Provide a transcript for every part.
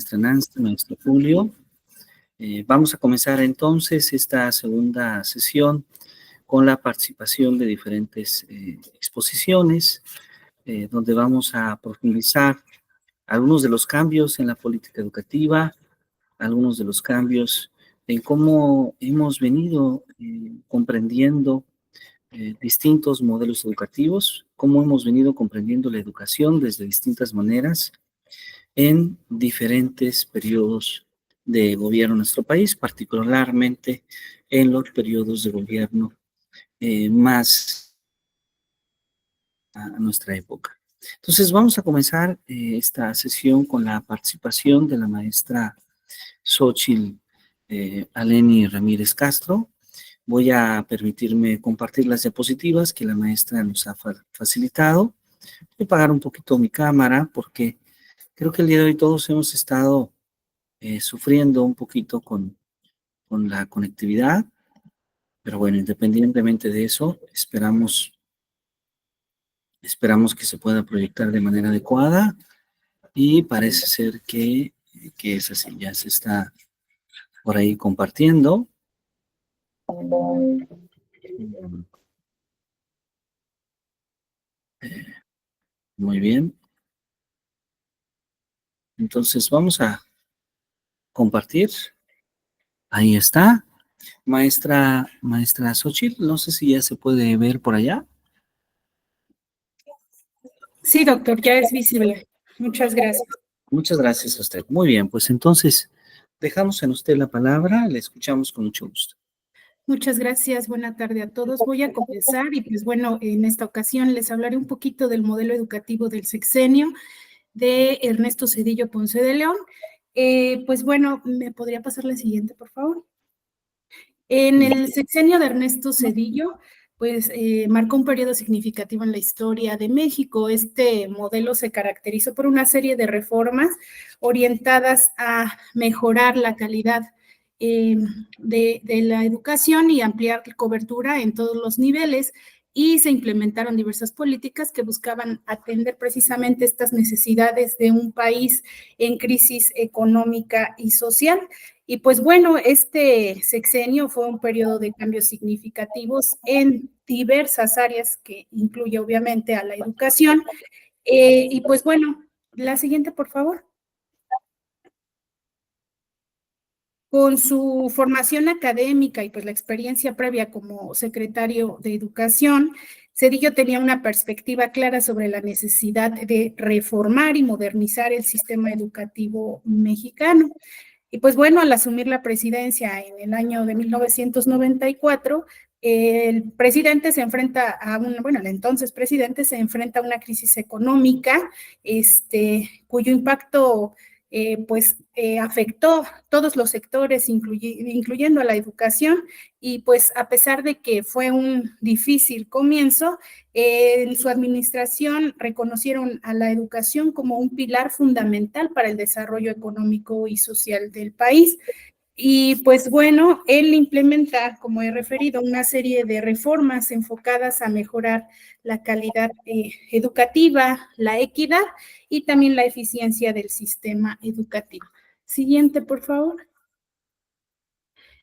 maestra Nancy, maestro Julio. Vamos a comenzar entonces esta segunda sesión con la participación de diferentes exposiciones, donde vamos a profundizar algunos de los cambios en la política educativa, algunos de los cambios en cómo hemos venido comprendiendo distintos modelos educativos, cómo hemos venido comprendiendo la educación desde distintas maneras en diferentes periodos de gobierno en nuestro país, particularmente en los periodos de gobierno más a nuestra época. Entonces vamos a comenzar esta sesión con la participación de la maestra Xóchitl Aleni Ramírez Castro. Voy a permitirme compartir las diapositivas que la maestra nos ha facilitado. Voy a apagar un poquito mi cámara porque creo que el día de hoy todos hemos estado sufriendo un poquito con la conectividad, pero bueno, independientemente de eso, esperamos que se pueda proyectar de manera adecuada y parece ser que es así, ya se está por ahí compartiendo. Muy bien. Entonces vamos a compartir. Ahí está. Maestra Xóchitl, no sé si ya se puede ver por allá. Sí, doctor, ya es visible. Muchas gracias. Muchas gracias a usted. Muy bien, pues entonces dejamos en usted la palabra, le escuchamos con mucho gusto. Muchas gracias, buena tarde a todos. Voy a comenzar y pues bueno, en esta ocasión les hablaré un poquito del modelo educativo del sexenio de Ernesto Zedillo Ponce de León. Pues bueno, ¿me podría pasar la siguiente, por favor? En el sexenio de Ernesto Zedillo, pues marcó un periodo significativo en la historia de México. Este modelo se caracterizó por una serie de reformas orientadas a mejorar la calidad de la educación y ampliar cobertura en todos los niveles, y se implementaron diversas políticas que buscaban atender precisamente estas necesidades de un país en crisis económica y social. Y pues bueno, este sexenio fue un periodo de cambios significativos en diversas áreas que incluye obviamente a la educación. Y pues bueno, la siguiente, por favor. Con su formación académica y pues la experiencia previa como secretario de Educación, Zedillo tenía una perspectiva clara sobre la necesidad de reformar y modernizar el sistema educativo mexicano. Y pues bueno, al asumir la presidencia en el año de 1994, el presidente se enfrenta a el entonces presidente se enfrenta a una crisis económica, cuyo impacto afectó todos los sectores, incluyendo a la educación, y pues a pesar de que fue un difícil comienzo, en su administración reconocieron a la educación como un pilar fundamental para el desarrollo económico y social del país. Y pues bueno, él implementa, como he referido, una serie de reformas enfocadas a mejorar la calidad educativa, la equidad y también la eficiencia del sistema educativo. Siguiente, por favor.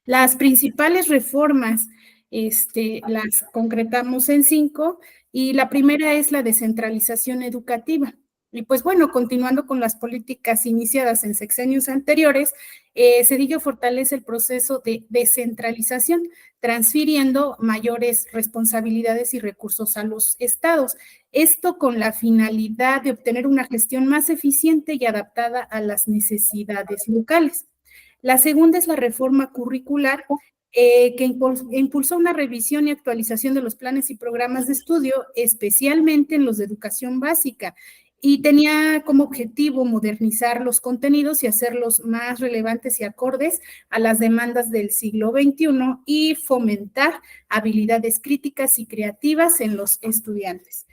Las principales reformas las concretamos en 5, y la primera es la descentralización educativa. Y pues bueno, continuando con las políticas iniciadas en sexenios anteriores, Zedillo fortalece el proceso de descentralización, transfiriendo mayores responsabilidades y recursos a los estados. Esto con la finalidad de obtener una gestión más eficiente y adaptada a las necesidades locales. La segunda es la reforma curricular, que impulsó una revisión y actualización de los planes y programas de estudio, especialmente en los de educación básica, y tenía como objetivo modernizar los contenidos y hacerlos más relevantes y acordes a las demandas del siglo XXI y fomentar habilidades críticas y creativas en los estudiantes.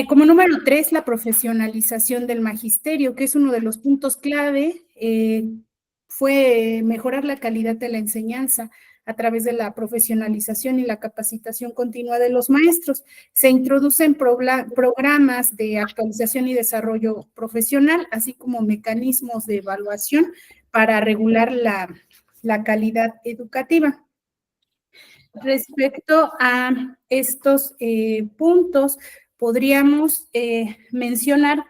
Como número 3, la profesionalización del magisterio, que es uno de los puntos clave, fue mejorar la calidad de la enseñanza a través de la profesionalización y la capacitación continua de los maestros. Se introducen programas de actualización y desarrollo profesional, así como mecanismos de evaluación para regular la calidad educativa. Respecto a estos puntos, podríamos mencionar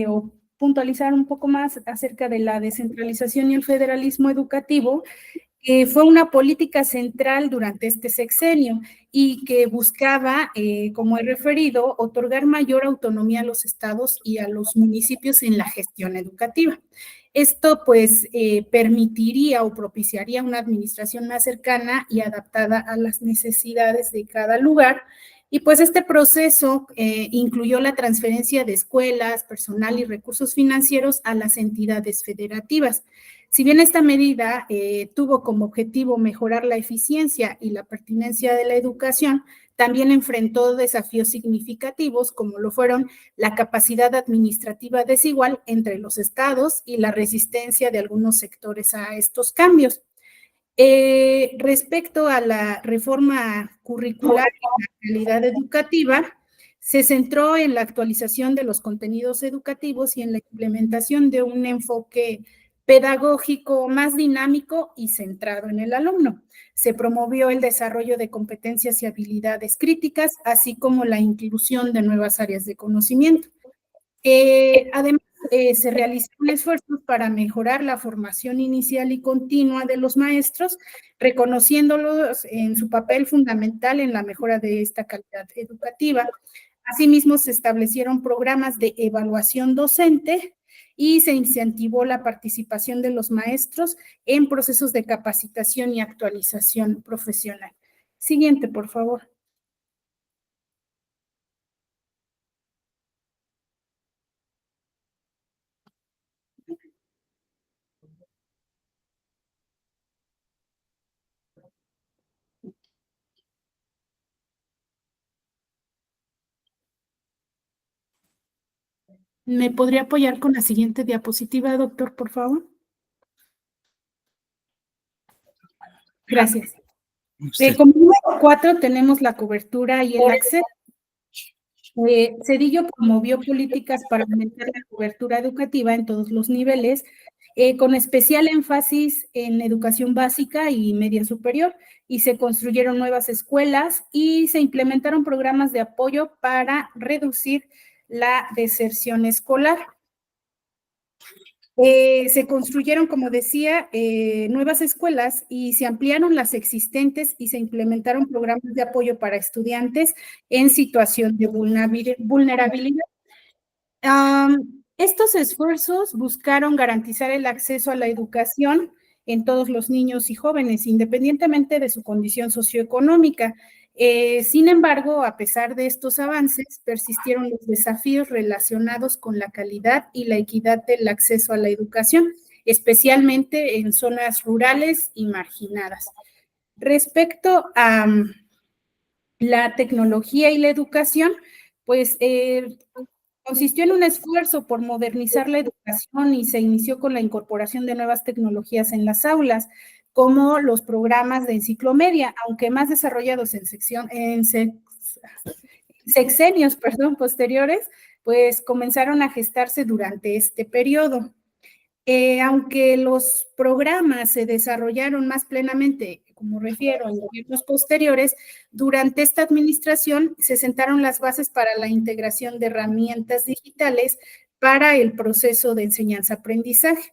o puntualizar un poco más acerca de la descentralización y el federalismo educativo, que fue una política central durante este sexenio y que buscaba, como he referido, otorgar mayor autonomía a los estados y a los municipios en la gestión educativa. Esto pues permitiría o propiciaría una administración más cercana y adaptada a las necesidades de cada lugar. Y pues este proceso incluyó la transferencia de escuelas, personal y recursos financieros a las entidades federativas. Si bien esta medida tuvo como objetivo mejorar la eficiencia y la pertinencia de la educación, también enfrentó desafíos significativos como lo fueron la capacidad administrativa desigual entre los estados y la resistencia de algunos sectores a estos cambios. Respecto a la reforma curricular y la calidad educativa, se centró en la actualización de los contenidos educativos y en la implementación de un enfoque pedagógico más dinámico y centrado en el alumno. Se promovió el desarrollo de competencias y habilidades críticas, así como la inclusión de nuevas áreas de conocimiento. Además, se realizaron esfuerzos para mejorar la formación inicial y continua de los maestros, reconociéndolos en su papel fundamental en la mejora de esta calidad educativa. Asimismo, se establecieron programas de evaluación docente y se incentivó la participación de los maestros en procesos de capacitación y actualización profesional. Siguiente, por favor. ¿Me podría apoyar con la siguiente diapositiva, doctor, por favor? Gracias. Como número 4 tenemos la cobertura y el acceso. Cedillo promovió políticas para aumentar la cobertura educativa en todos los niveles, con especial énfasis en educación básica y media superior, y se construyeron nuevas escuelas y se implementaron programas de apoyo para reducir la deserción escolar. Se construyeron, como decía, nuevas escuelas y se ampliaron las existentes y se implementaron programas de apoyo para estudiantes en situación de vulnerabilidad. Estos esfuerzos buscaron garantizar el acceso a la educación en todos los niños y jóvenes, independientemente de su condición socioeconómica. Sin embargo, a pesar de estos avances, persistieron los desafíos relacionados con la calidad y la equidad del acceso a la educación, especialmente en zonas rurales y marginadas. Respecto a la tecnología y la educación, pues consistió en un esfuerzo por modernizar la educación y se inició con la incorporación de nuevas tecnologías en las aulas, como los programas de enciclomedia, aunque más desarrollados en sexenios posteriores, pues comenzaron a gestarse durante este periodo. Aunque los programas se desarrollaron más plenamente, como refiero, en gobiernos posteriores, durante esta administración se sentaron las bases para la integración de herramientas digitales para el proceso de enseñanza-aprendizaje.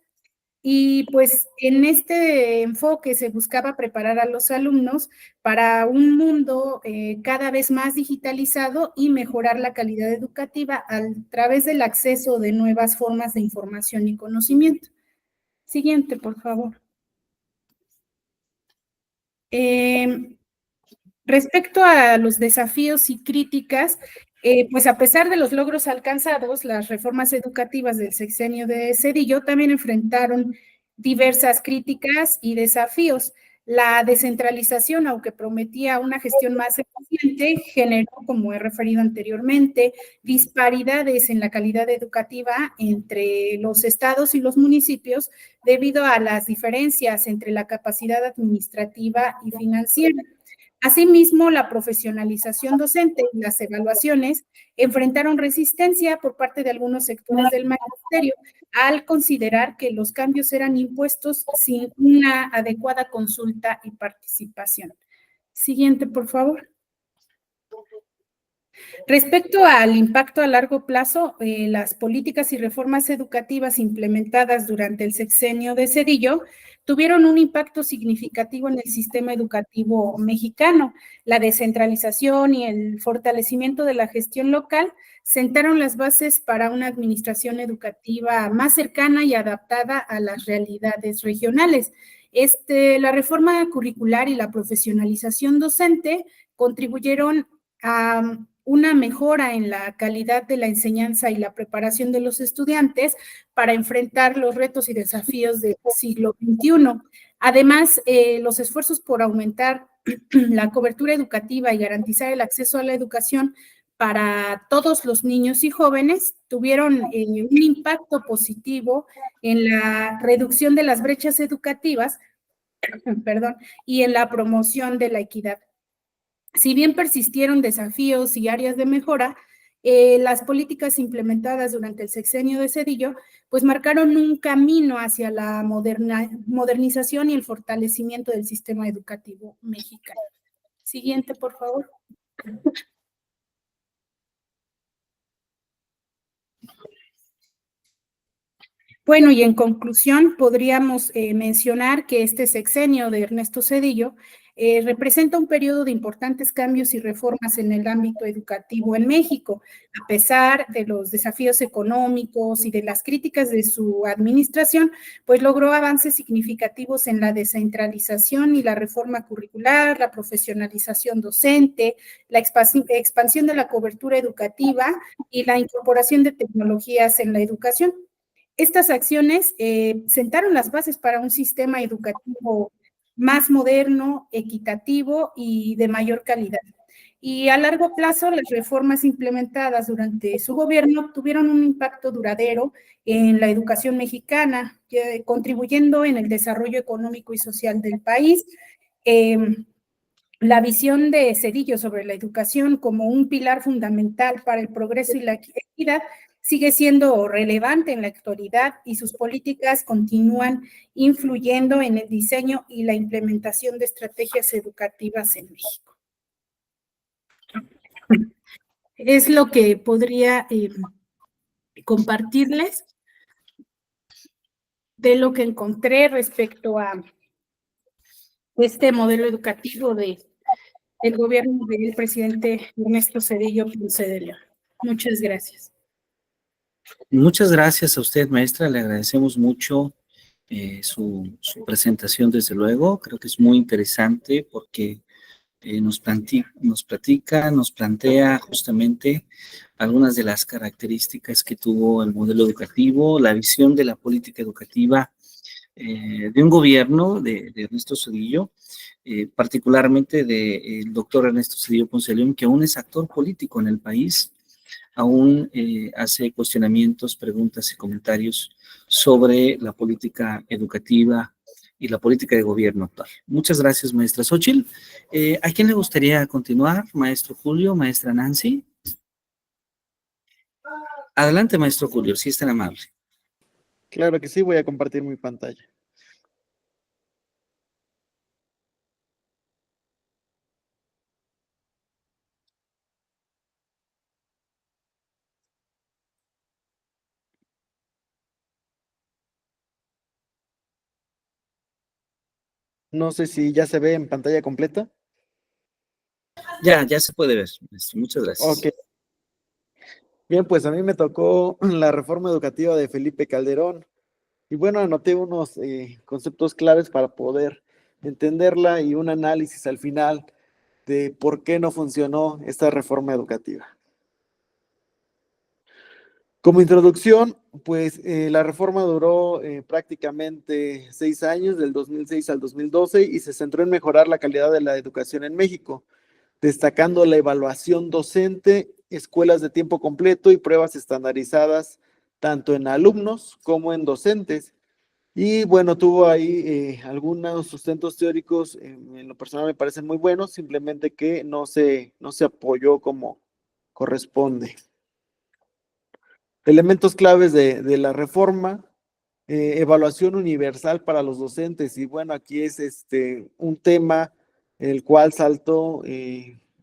Y pues en este enfoque se buscaba preparar a los alumnos para un mundo cada vez más digitalizado y mejorar la calidad educativa a través del acceso de nuevas formas de información y conocimiento. Siguiente, por favor. Respecto a los desafíos y críticas, pues a pesar de los logros alcanzados, las reformas educativas del sexenio de Cedillo también enfrentaron diversas críticas y desafíos. La descentralización, aunque prometía una gestión más eficiente, generó, como he referido anteriormente, disparidades en la calidad educativa entre los estados y los municipios debido a las diferencias entre la capacidad administrativa y financiera. Asimismo, la profesionalización docente y las evaluaciones enfrentaron resistencia por parte de algunos sectores del magisterio al considerar que los cambios eran impuestos sin una adecuada consulta y participación. Siguiente, por favor. Respecto al impacto a largo plazo, las políticas y reformas educativas implementadas durante el sexenio de Zedillo tuvieron un impacto significativo en el sistema educativo mexicano. La descentralización y el fortalecimiento de la gestión local sentaron las bases para una administración educativa más cercana y adaptada a las realidades regionales. La reforma curricular y la profesionalización docente contribuyeron a una mejora en la calidad de la enseñanza y la preparación de los estudiantes para enfrentar los retos y desafíos del siglo XXI. Además, los esfuerzos por aumentar la cobertura educativa y garantizar el acceso a la educación para todos los niños y jóvenes tuvieron un impacto positivo en la reducción de las brechas educativas, y en la promoción de la equidad. Si bien persistieron desafíos y áreas de mejora, las políticas implementadas durante el sexenio de Zedillo, pues marcaron un camino hacia la modernización y el fortalecimiento del sistema educativo mexicano. Siguiente, por favor. Bueno, y en conclusión, podríamos mencionar que este sexenio de Ernesto Zedillo representa un periodo de importantes cambios y reformas en el ámbito educativo en México. A pesar de los desafíos económicos y de las críticas de su administración, pues logró avances significativos en la descentralización y la reforma curricular, la profesionalización docente, la expansión de la cobertura educativa y la incorporación de tecnologías en la educación. Estas acciones sentaron las bases para un sistema educativo más moderno, equitativo y de mayor calidad. Y a largo plazo, las reformas implementadas durante su gobierno tuvieron un impacto duradero en la educación mexicana, contribuyendo en el desarrollo económico y social del país. La visión de Zedillo sobre la educación como un pilar fundamental para el progreso y la equidad sigue siendo relevante en la actualidad y sus políticas continúan influyendo en el diseño y la implementación de estrategias educativas en México. Es lo que podría compartirles de lo que encontré respecto a este modelo educativo del gobierno del presidente Ernesto Zedillo Ponce de León. Muchas gracias. Muchas gracias a usted, maestra. Le agradecemos mucho su presentación, desde luego. Creo que es muy interesante porque nos plantea justamente algunas de las características que tuvo el modelo educativo, la visión de la política educativa de un gobierno de Ernesto Zedillo, particularmente del doctor Ernesto Zedillo Ponce de León, que aún es actor político en el país, aún hace cuestionamientos, preguntas y comentarios sobre la política educativa y la política de gobierno actual. Muchas gracias, maestra Xóchitl. ¿A quién le gustaría continuar? Maestro Julio, maestra Nancy. Adelante, maestro Julio, si es tan amable. Claro que sí, voy a compartir mi pantalla. No sé si ya se ve en pantalla completa. Ya se puede ver, maestro. Muchas gracias. Ok. Bien, pues a mí me tocó la reforma educativa de Felipe Calderón. Y bueno, anoté unos conceptos claves para poder entenderla y un análisis al final de por qué no funcionó esta reforma educativa. Como introducción, pues la reforma duró prácticamente 6 años, del 2006 al 2012, y se centró en mejorar la calidad de la educación en México, destacando la evaluación docente, escuelas de tiempo completo y pruebas estandarizadas tanto en alumnos como en docentes. Y bueno, tuvo ahí algunos sustentos teóricos, en lo personal me parecen muy buenos, simplemente que no se apoyó como corresponde. Elementos claves de la reforma: evaluación universal para los docentes. Y bueno, aquí es un tema el cual saltó,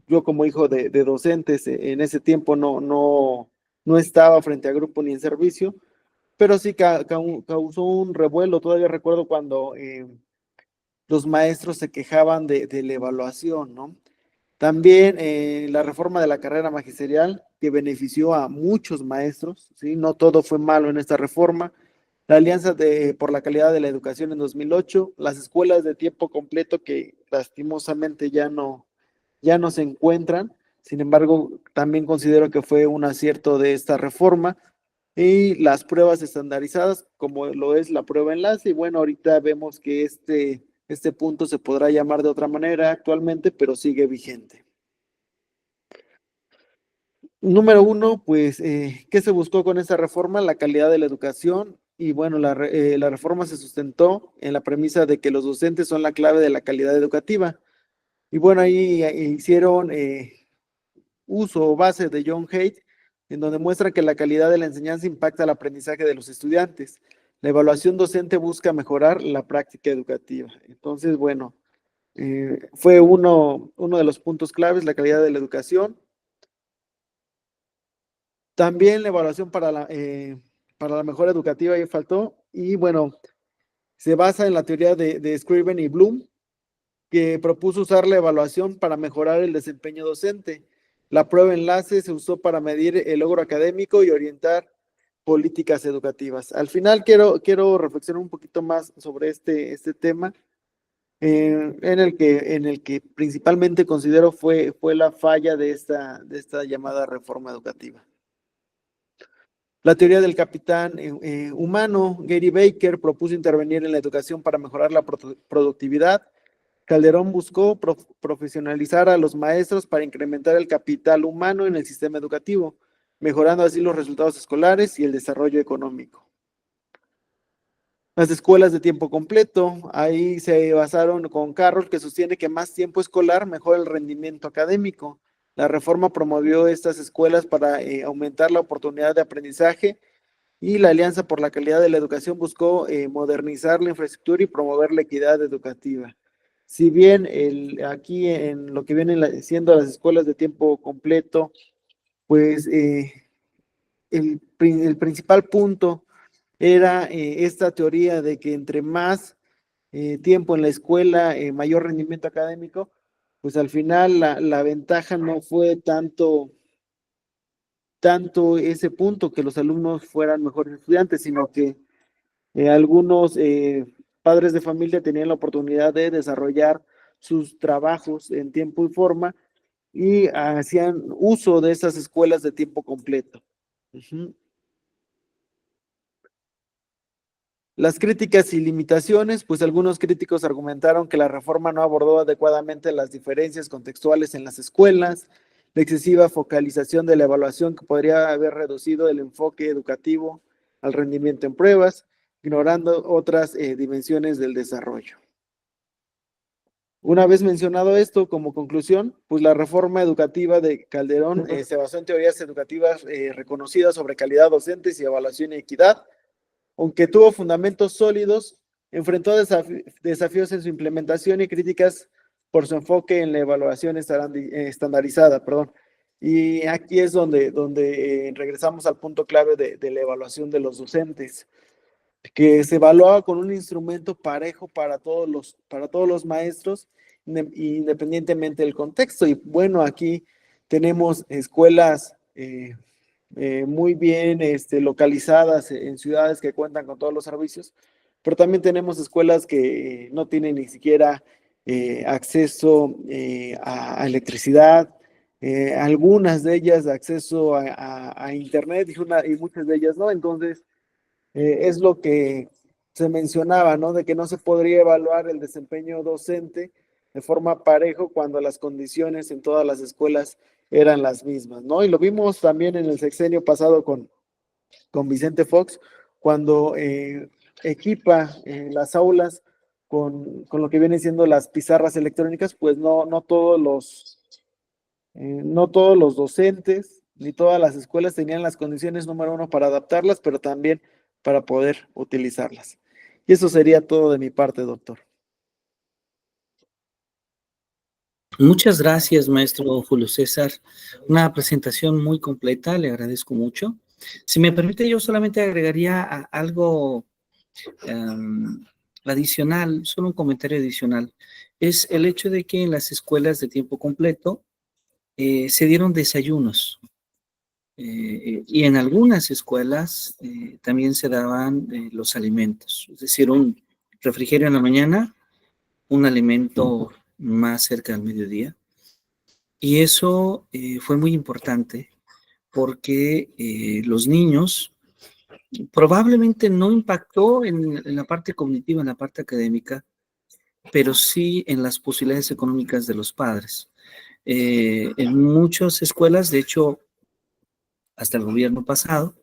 yo como hijo de docentes, en ese tiempo no estaba frente a grupo ni en servicio, pero sí causó un revuelo. Todavía recuerdo cuando los maestros se quejaban de la evaluación, ¿no? También la reforma de la carrera magisterial, que benefició a muchos maestros, ¿sí? No todo fue malo en esta reforma. La Alianza por la Calidad de la Educación en 2008, las escuelas de tiempo completo que lastimosamente ya no se encuentran. Sin embargo, también considero que fue un acierto de esta reforma. Y las pruebas estandarizadas, como lo es la prueba enlace. Y bueno, ahorita vemos que este punto se podrá llamar de otra manera actualmente, pero sigue vigente. Número 1, pues, ¿qué se buscó con esta reforma? La calidad de la educación. Y bueno, la reforma se sustentó en la premisa de que los docentes son la clave de la calidad educativa. Y bueno, ahí hicieron uso o base de John Haidt, en donde muestra que la calidad de la enseñanza impacta el aprendizaje de los estudiantes. La evaluación docente busca mejorar la práctica educativa. Entonces, bueno, fue uno de los puntos claves, la calidad de la educación. También la evaluación para la mejora educativa ya faltó. Y bueno, se basa en la teoría de Scriven y Bloom, que propuso usar la evaluación para mejorar el desempeño docente. La prueba enlace se usó para medir el logro académico y orientar políticas educativas. Al final quiero reflexionar un poquito más sobre este tema, en el que principalmente considero fue la falla de esta llamada reforma educativa. La teoría del capitán humano. Gary Baker propuso intervenir en la educación para mejorar la productividad. Calderón buscó profesionalizar a los maestros para incrementar el capital humano en el sistema educativo, mejorando así los resultados escolares y el desarrollo económico. Las escuelas de tiempo completo, ahí se basaron con Carroll, que sostiene que más tiempo escolar mejora el rendimiento académico. La reforma promovió estas escuelas para aumentar la oportunidad de aprendizaje, y la Alianza por la Calidad de la Educación buscó modernizar la infraestructura y promover la equidad educativa. Si bien aquí en lo que vienen siendo las escuelas de tiempo completo, pues el principal punto era esta teoría de que entre más tiempo en la escuela, mayor rendimiento académico, pues al final la ventaja no fue tanto ese punto que los alumnos fueran mejores estudiantes, sino que algunos padres de familia tenían la oportunidad de desarrollar sus trabajos en tiempo y forma y hacían uso de esas escuelas de tiempo completo. Las críticas y limitaciones, pues algunos críticos argumentaron que la reforma no abordó adecuadamente las diferencias contextuales en las escuelas, la excesiva focalización de la evaluación que podría haber reducido el enfoque educativo al rendimiento en pruebas, ignorando otras dimensiones del desarrollo. Una vez mencionado esto, como conclusión, pues la reforma educativa de Calderón se basó en teorías educativas reconocidas sobre calidad docentes y evaluación y equidad. Aunque tuvo fundamentos sólidos, enfrentó desafíos en su implementación y críticas por su enfoque en la evaluación estandarizada. Y aquí es donde regresamos al punto clave de la evaluación de los docentes, que se evaluaba con un instrumento parejo para todos los maestros, independientemente del contexto. Y bueno, aquí tenemos escuelas muy bien localizadas en ciudades que cuentan con todos los servicios, pero también tenemos escuelas que no tienen ni siquiera acceso a electricidad, algunas de ellas de acceso a Internet y muchas de ellas no. Entonces, es lo que se mencionaba, ¿no? De que no se podría evaluar el desempeño docente de forma parejo cuando las condiciones en todas las escuelas eran las mismas, ¿no? Y lo vimos también en el sexenio pasado con Vicente Fox, cuando equipa las aulas con lo que vienen siendo las pizarras electrónicas, pues no todos los docentes ni todas las escuelas tenían las condiciones, número uno, para adaptarlas, pero también para poder utilizarlas. Y eso sería todo de mi parte, doctor. Muchas gracias, maestro Julio César. Una presentación muy completa, le agradezco mucho. Si me permite, yo solamente agregaría algo adicional, solo un comentario adicional. Es el hecho de que en las escuelas de tiempo completo se dieron desayunos. Y en algunas escuelas también se daban los alimentos, es decir, un refrigerio en la mañana, un alimento más cerca del mediodía. Y eso fue muy importante porque los niños probablemente no impactó en la parte cognitiva, en la parte académica, pero sí en las posibilidades económicas de los padres. En muchas escuelas, de hecho, hasta el gobierno pasado,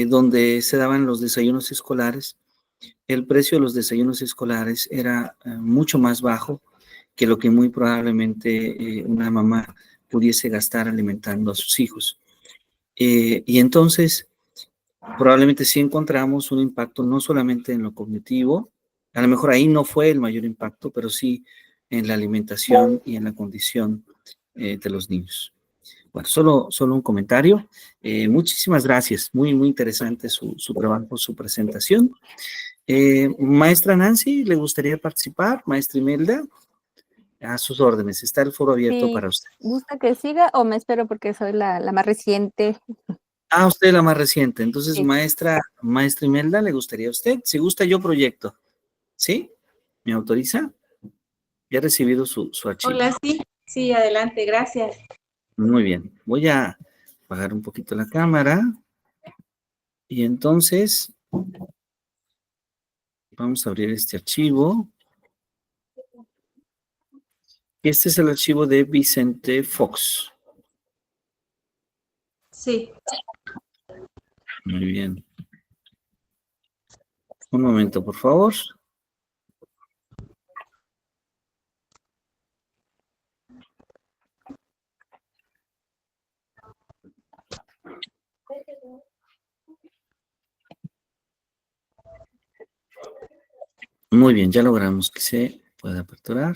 donde se daban los desayunos escolares, el precio de los desayunos escolares era mucho más bajo que lo que muy probablemente una mamá pudiese gastar alimentando a sus hijos. Y entonces, probablemente sí encontramos un impacto no solamente en lo cognitivo, a lo mejor ahí no fue el mayor impacto, pero sí en la alimentación y en la condición de los niños. Bueno, solo un comentario. Muchísimas gracias. Muy, muy interesante su trabajo, su presentación. Maestra Nancy, ¿le gustaría participar? Maestra Imelda, a sus órdenes. Está el foro abierto Sí, para usted. ¿gusta que siga o me espero porque soy la más reciente? Ah, usted la más reciente. Entonces, Sí. maestra Imelda, ¿le gustaría a usted? Si gusta, yo proyecto. ¿Sí? ¿Me autoriza? Ya he recibido su archivo. Hola, sí, adelante, gracias. Muy bien. Voy a apagar un poquito la cámara. Y entonces, vamos a abrir este archivo. Este es el archivo de Vicente Fox. Sí. Muy bien. Un momento, por favor. Muy bien, ya logramos que se pueda aperturar.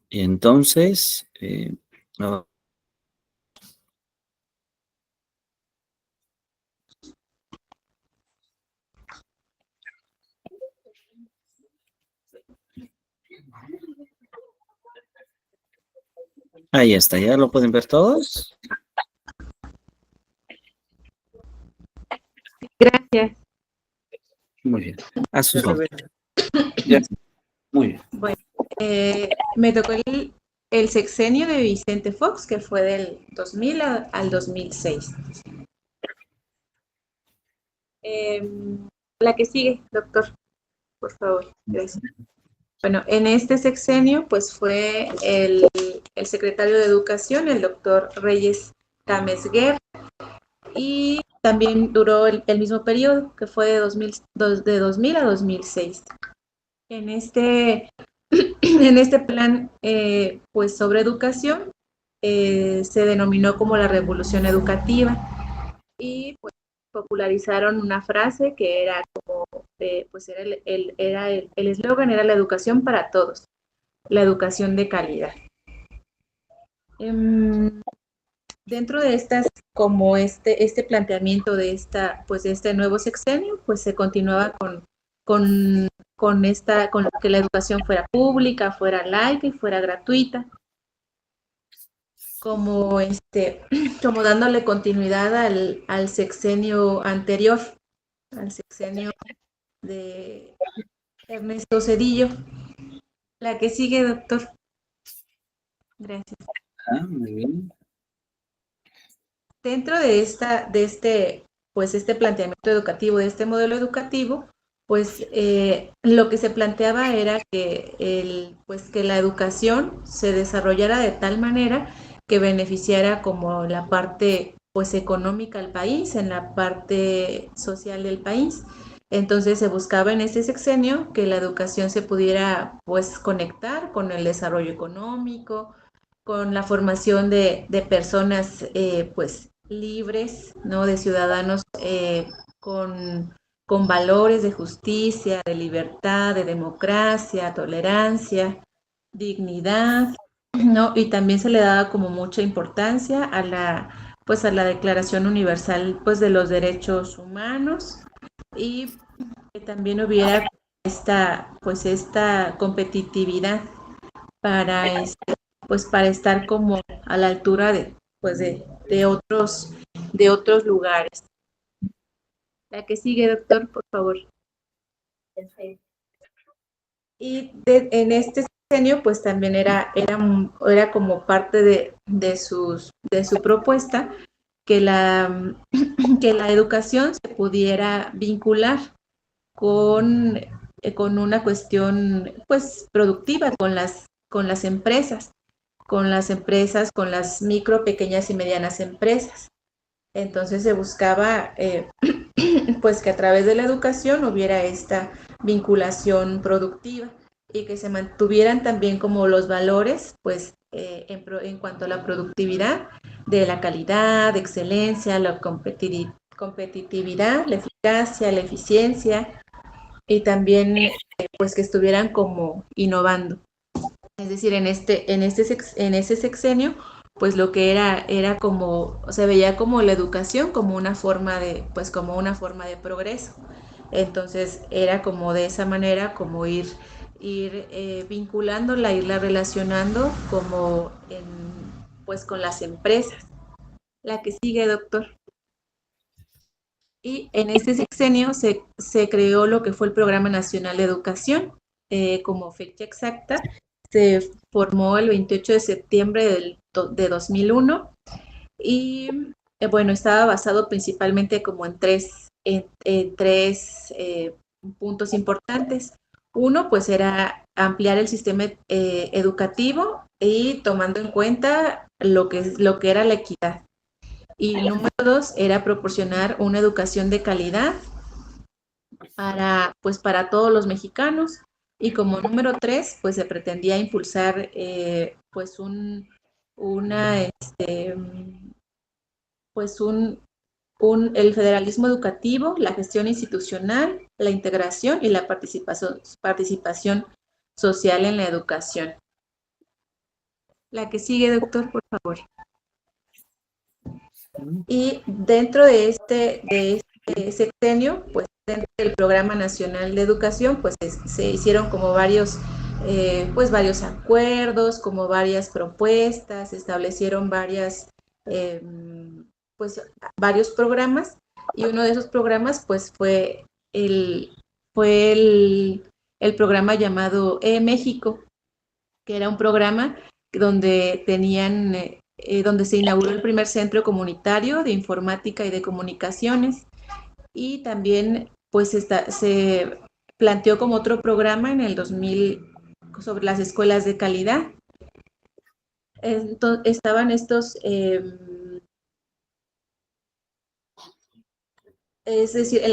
Y entonces, ahí está, ¿ya lo pueden ver todos? Gracias. Muy bien. A sus Ya se ve. órdenes. Ya. Muy bien. Bueno, me tocó el sexenio de Vicente Fox, que fue del 2000 al 2006. La que sigue, doctor, por favor. Gracias. Bueno, en este sexenio, pues fue el secretario de Educación, el doctor Reyes Tamesguer, y también duró el mismo periodo, que fue de 2000 a 2006. En este plan, pues sobre educación, se denominó como la revolución educativa y pues popularizaron una frase que era como, pues era el eslogan era la educación para todos, la educación de calidad. Dentro de estas, como este planteamiento de este nuevo sexenio, pues se continuaba con que la educación fuera pública, fuera laica y fuera gratuita, como dándole continuidad al sexenio anterior, al sexenio de Ernesto Zedillo. La que sigue, doctor. Gracias. Muy bien. Dentro de este planteamiento educativo, de este modelo educativo, pues lo que se planteaba era que que la educación se desarrollara de tal manera que beneficiara como la parte pues económica al país, en la parte social del país. Entonces se buscaba en este sexenio que la educación se pudiera pues conectar con el desarrollo económico, con la formación de personas pues libres, ¿no? De ciudadanos con valores de justicia, de libertad, de democracia, tolerancia, dignidad, ¿no? Y también se le daba como mucha importancia pues a la Declaración Universal pues de los Derechos Humanos, y que también hubiera esta competitividad para pues para estar como a la altura de otros lugares. La que sigue, doctor, por favor. Y en este sexenio, pues también era como parte de su propuesta que que la educación se pudiera vincular con una cuestión pues productiva, con las empresas, con las micro, pequeñas y medianas empresas. Entonces se buscaba pues que a través de la educación hubiera esta vinculación productiva y que se mantuvieran también como los valores pues en cuanto a la productividad, de la calidad, de excelencia, la competitividad, la eficacia, la eficiencia, y también pues que estuvieran como innovando. Es decir, en ese sexenio, pues lo que era como, se veía como la educación como una forma pues como una forma de progreso. Entonces era como de esa manera, como ir vinculándola, irla relacionando como pues con las empresas. La que sigue, doctor. Y en este sexenio se creó lo que fue el Programa Nacional de Educación. Como fecha exacta, se formó el 28 de septiembre de 2001 y bueno, estaba basado principalmente como en tres puntos importantes. Uno, pues era ampliar el sistema educativo y tomando en cuenta lo que era la equidad. Y número dos era proporcionar una educación de calidad pues para todos los mexicanos. Y como número tres, pues se pretendía impulsar pues el federalismo educativo, la gestión institucional, la integración y la participación social en la educación. La que sigue, doctor, por favor. Y dentro de este sexenio, pues dentro del Programa Nacional de Educación, pues se hicieron como varios acuerdos, como varias propuestas, se establecieron varios programas, y uno de esos programas pues fue el programa llamado México, que era un programa donde donde se inauguró el primer centro comunitario de informática y de comunicaciones, y también pues se planteó como otro programa en el 2000 sobre las escuelas de calidad. Entonces, estaban es decir, en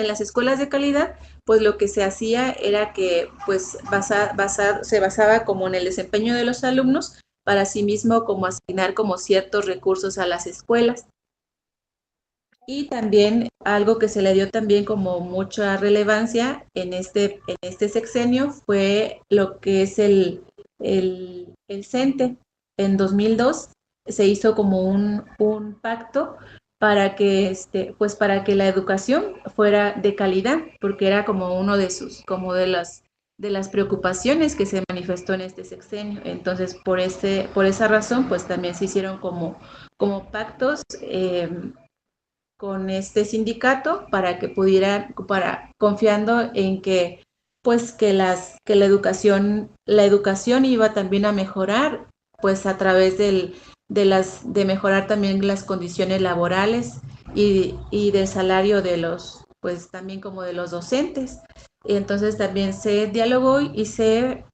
las escuelas de calidad, pues lo que se hacía era que pues se basaba como en el desempeño de los alumnos, para asimismo como asignar como ciertos recursos a las escuelas. Y también algo que se le dio también como mucha relevancia en este sexenio fue lo que es el CENTE. En 2002 se hizo como un pacto para que para que la educación fuera de calidad, porque era como uno de las preocupaciones que se manifestó en este sexenio. Entonces, por esa razón, pues también se hicieron como pactos con este sindicato para que confiando en que pues que la educación iba también a mejorar pues a través de mejorar también las condiciones laborales y del salario de los, pues también como de los docentes. Y entonces también se dialogó y se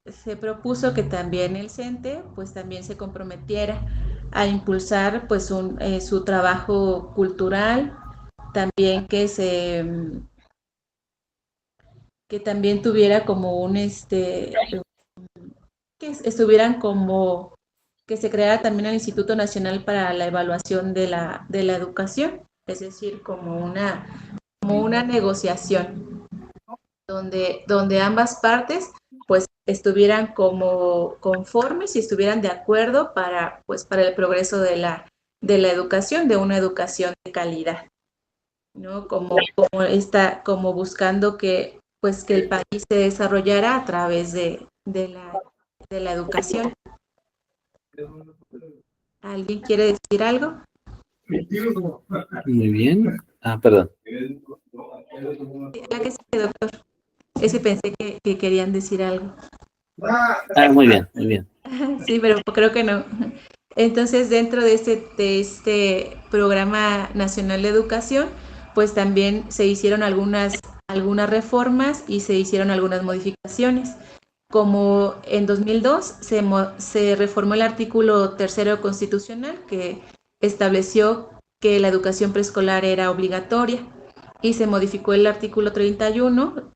propuso que también el CENTE pues también se comprometiera a impulsar pues su trabajo cultural, también que también tuviera como que estuvieran como que se creara también el Instituto Nacional para la Evaluación de la Educación, es decir, como una negociación donde ambas partes pues estuvieran como conformes y estuvieran de acuerdo para el progreso de la educación, de una educación de calidad, ¿no? Como buscando que el país se desarrollara a través de la educación. ¿Alguien quiere decir algo? Muy bien. Perdón. ¿La que sigue, doctor? Es que pensé que querían decir algo. Muy bien, muy bien. Sí, pero creo que no. Entonces, dentro de este Programa Nacional de Educación, pues también se hicieron algunas reformas y se hicieron algunas modificaciones. Como en 2002 se reformó el artículo 3º constitucional que estableció que la educación preescolar era obligatoria y se modificó el artículo 31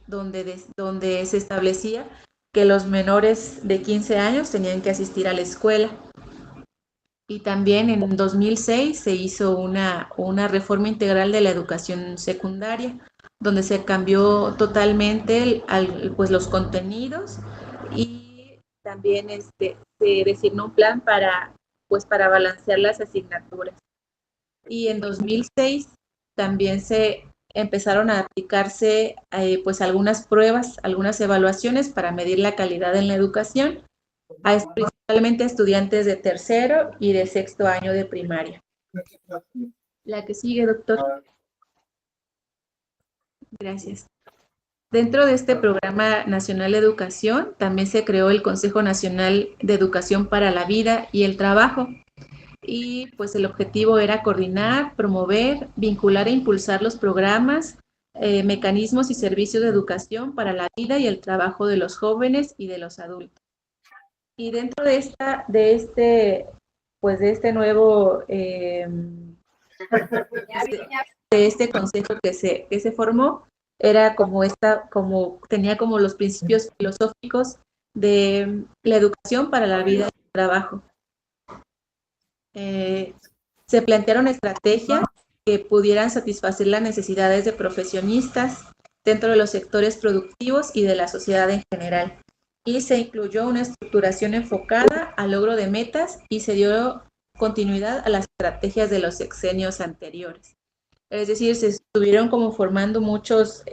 donde se establecía que los menores de 15 años tenían que asistir a la escuela. Y también en 2006 se hizo una reforma integral de la educación secundaria, donde se cambió totalmente pues los contenidos y también se designó un plan para balancear las asignaturas. Y en 2006 también se empezaron a aplicarse pues algunas pruebas, algunas evaluaciones para medir la calidad en la educación, principalmente a estudiantes de 3º y de 6º año de primaria. La que sigue, doctor. Gracias. Dentro de este Programa Nacional de Educación también se creó el Consejo Nacional de Educación para la Vida y el Trabajo. Y pues el objetivo era coordinar, promover, vincular e impulsar los programas, mecanismos y servicios de educación para la vida y el trabajo de los jóvenes y de los adultos. Y dentro de este nuevo de este consejo que se formó, era tenía como los principios filosóficos de la educación para la vida y el trabajo. Se plantearon estrategias que pudieran satisfacer las necesidades de profesionistas dentro de los sectores productivos y de la sociedad en general. Y se incluyó una estructuración enfocada al logro de metas y se dio continuidad a las estrategias de los sexenios anteriores. Es decir, se estuvieron como formando muchos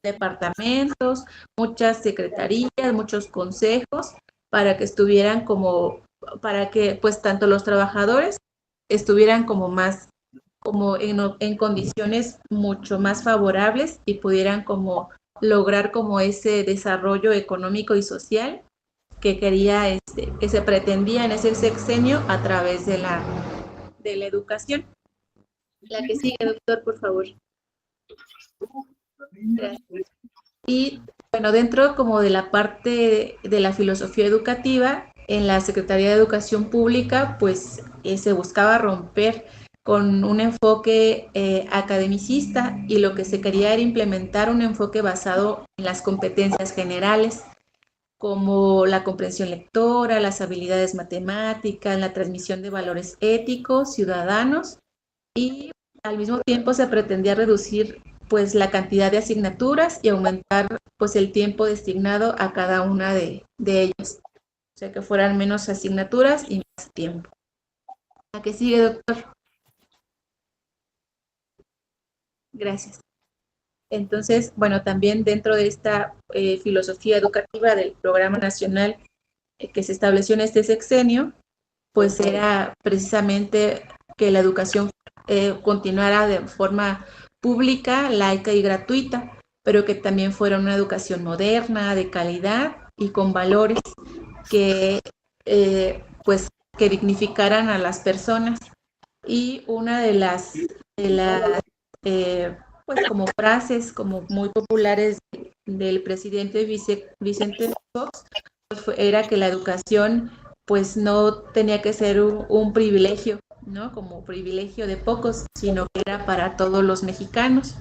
departamentos, muchas secretarías, muchos consejos, para que estuvieran para que pues tanto los trabajadores estuvieran en condiciones mucho más favorables y pudieran lograr ese desarrollo económico y social que que se pretendía en ese sexenio a través de la educación. La que sigue, doctor, por favor. Gracias. Y bueno, dentro como de la parte de la filosofía educativa, en la Secretaría de Educación Pública, pues se buscaba romper con un enfoque academicista y lo que se quería era implementar un enfoque basado en las competencias generales, como la comprensión lectora, las habilidades matemáticas, la transmisión de valores éticos, ciudadanos, y al mismo tiempo se pretendía reducir pues la cantidad de asignaturas y aumentar pues el tiempo destinado a cada una de ellas. O sea, que fueran menos asignaturas y más tiempo. ¿La que sigue, doctor? Gracias. Entonces, bueno, también dentro de esta filosofía educativa del Programa Nacional que se estableció en este sexenio, pues era precisamente que la educación continuara de forma pública, laica y gratuita, pero que también fuera una educación moderna, de calidad y con valores, que pues que dignificaran a las personas. Y una de las pues como frases como muy populares del presidente Vicente Fox era que la educación pues no tenía que ser un privilegio, ¿no? Como privilegio de pocos, sino que era para todos los mexicanos.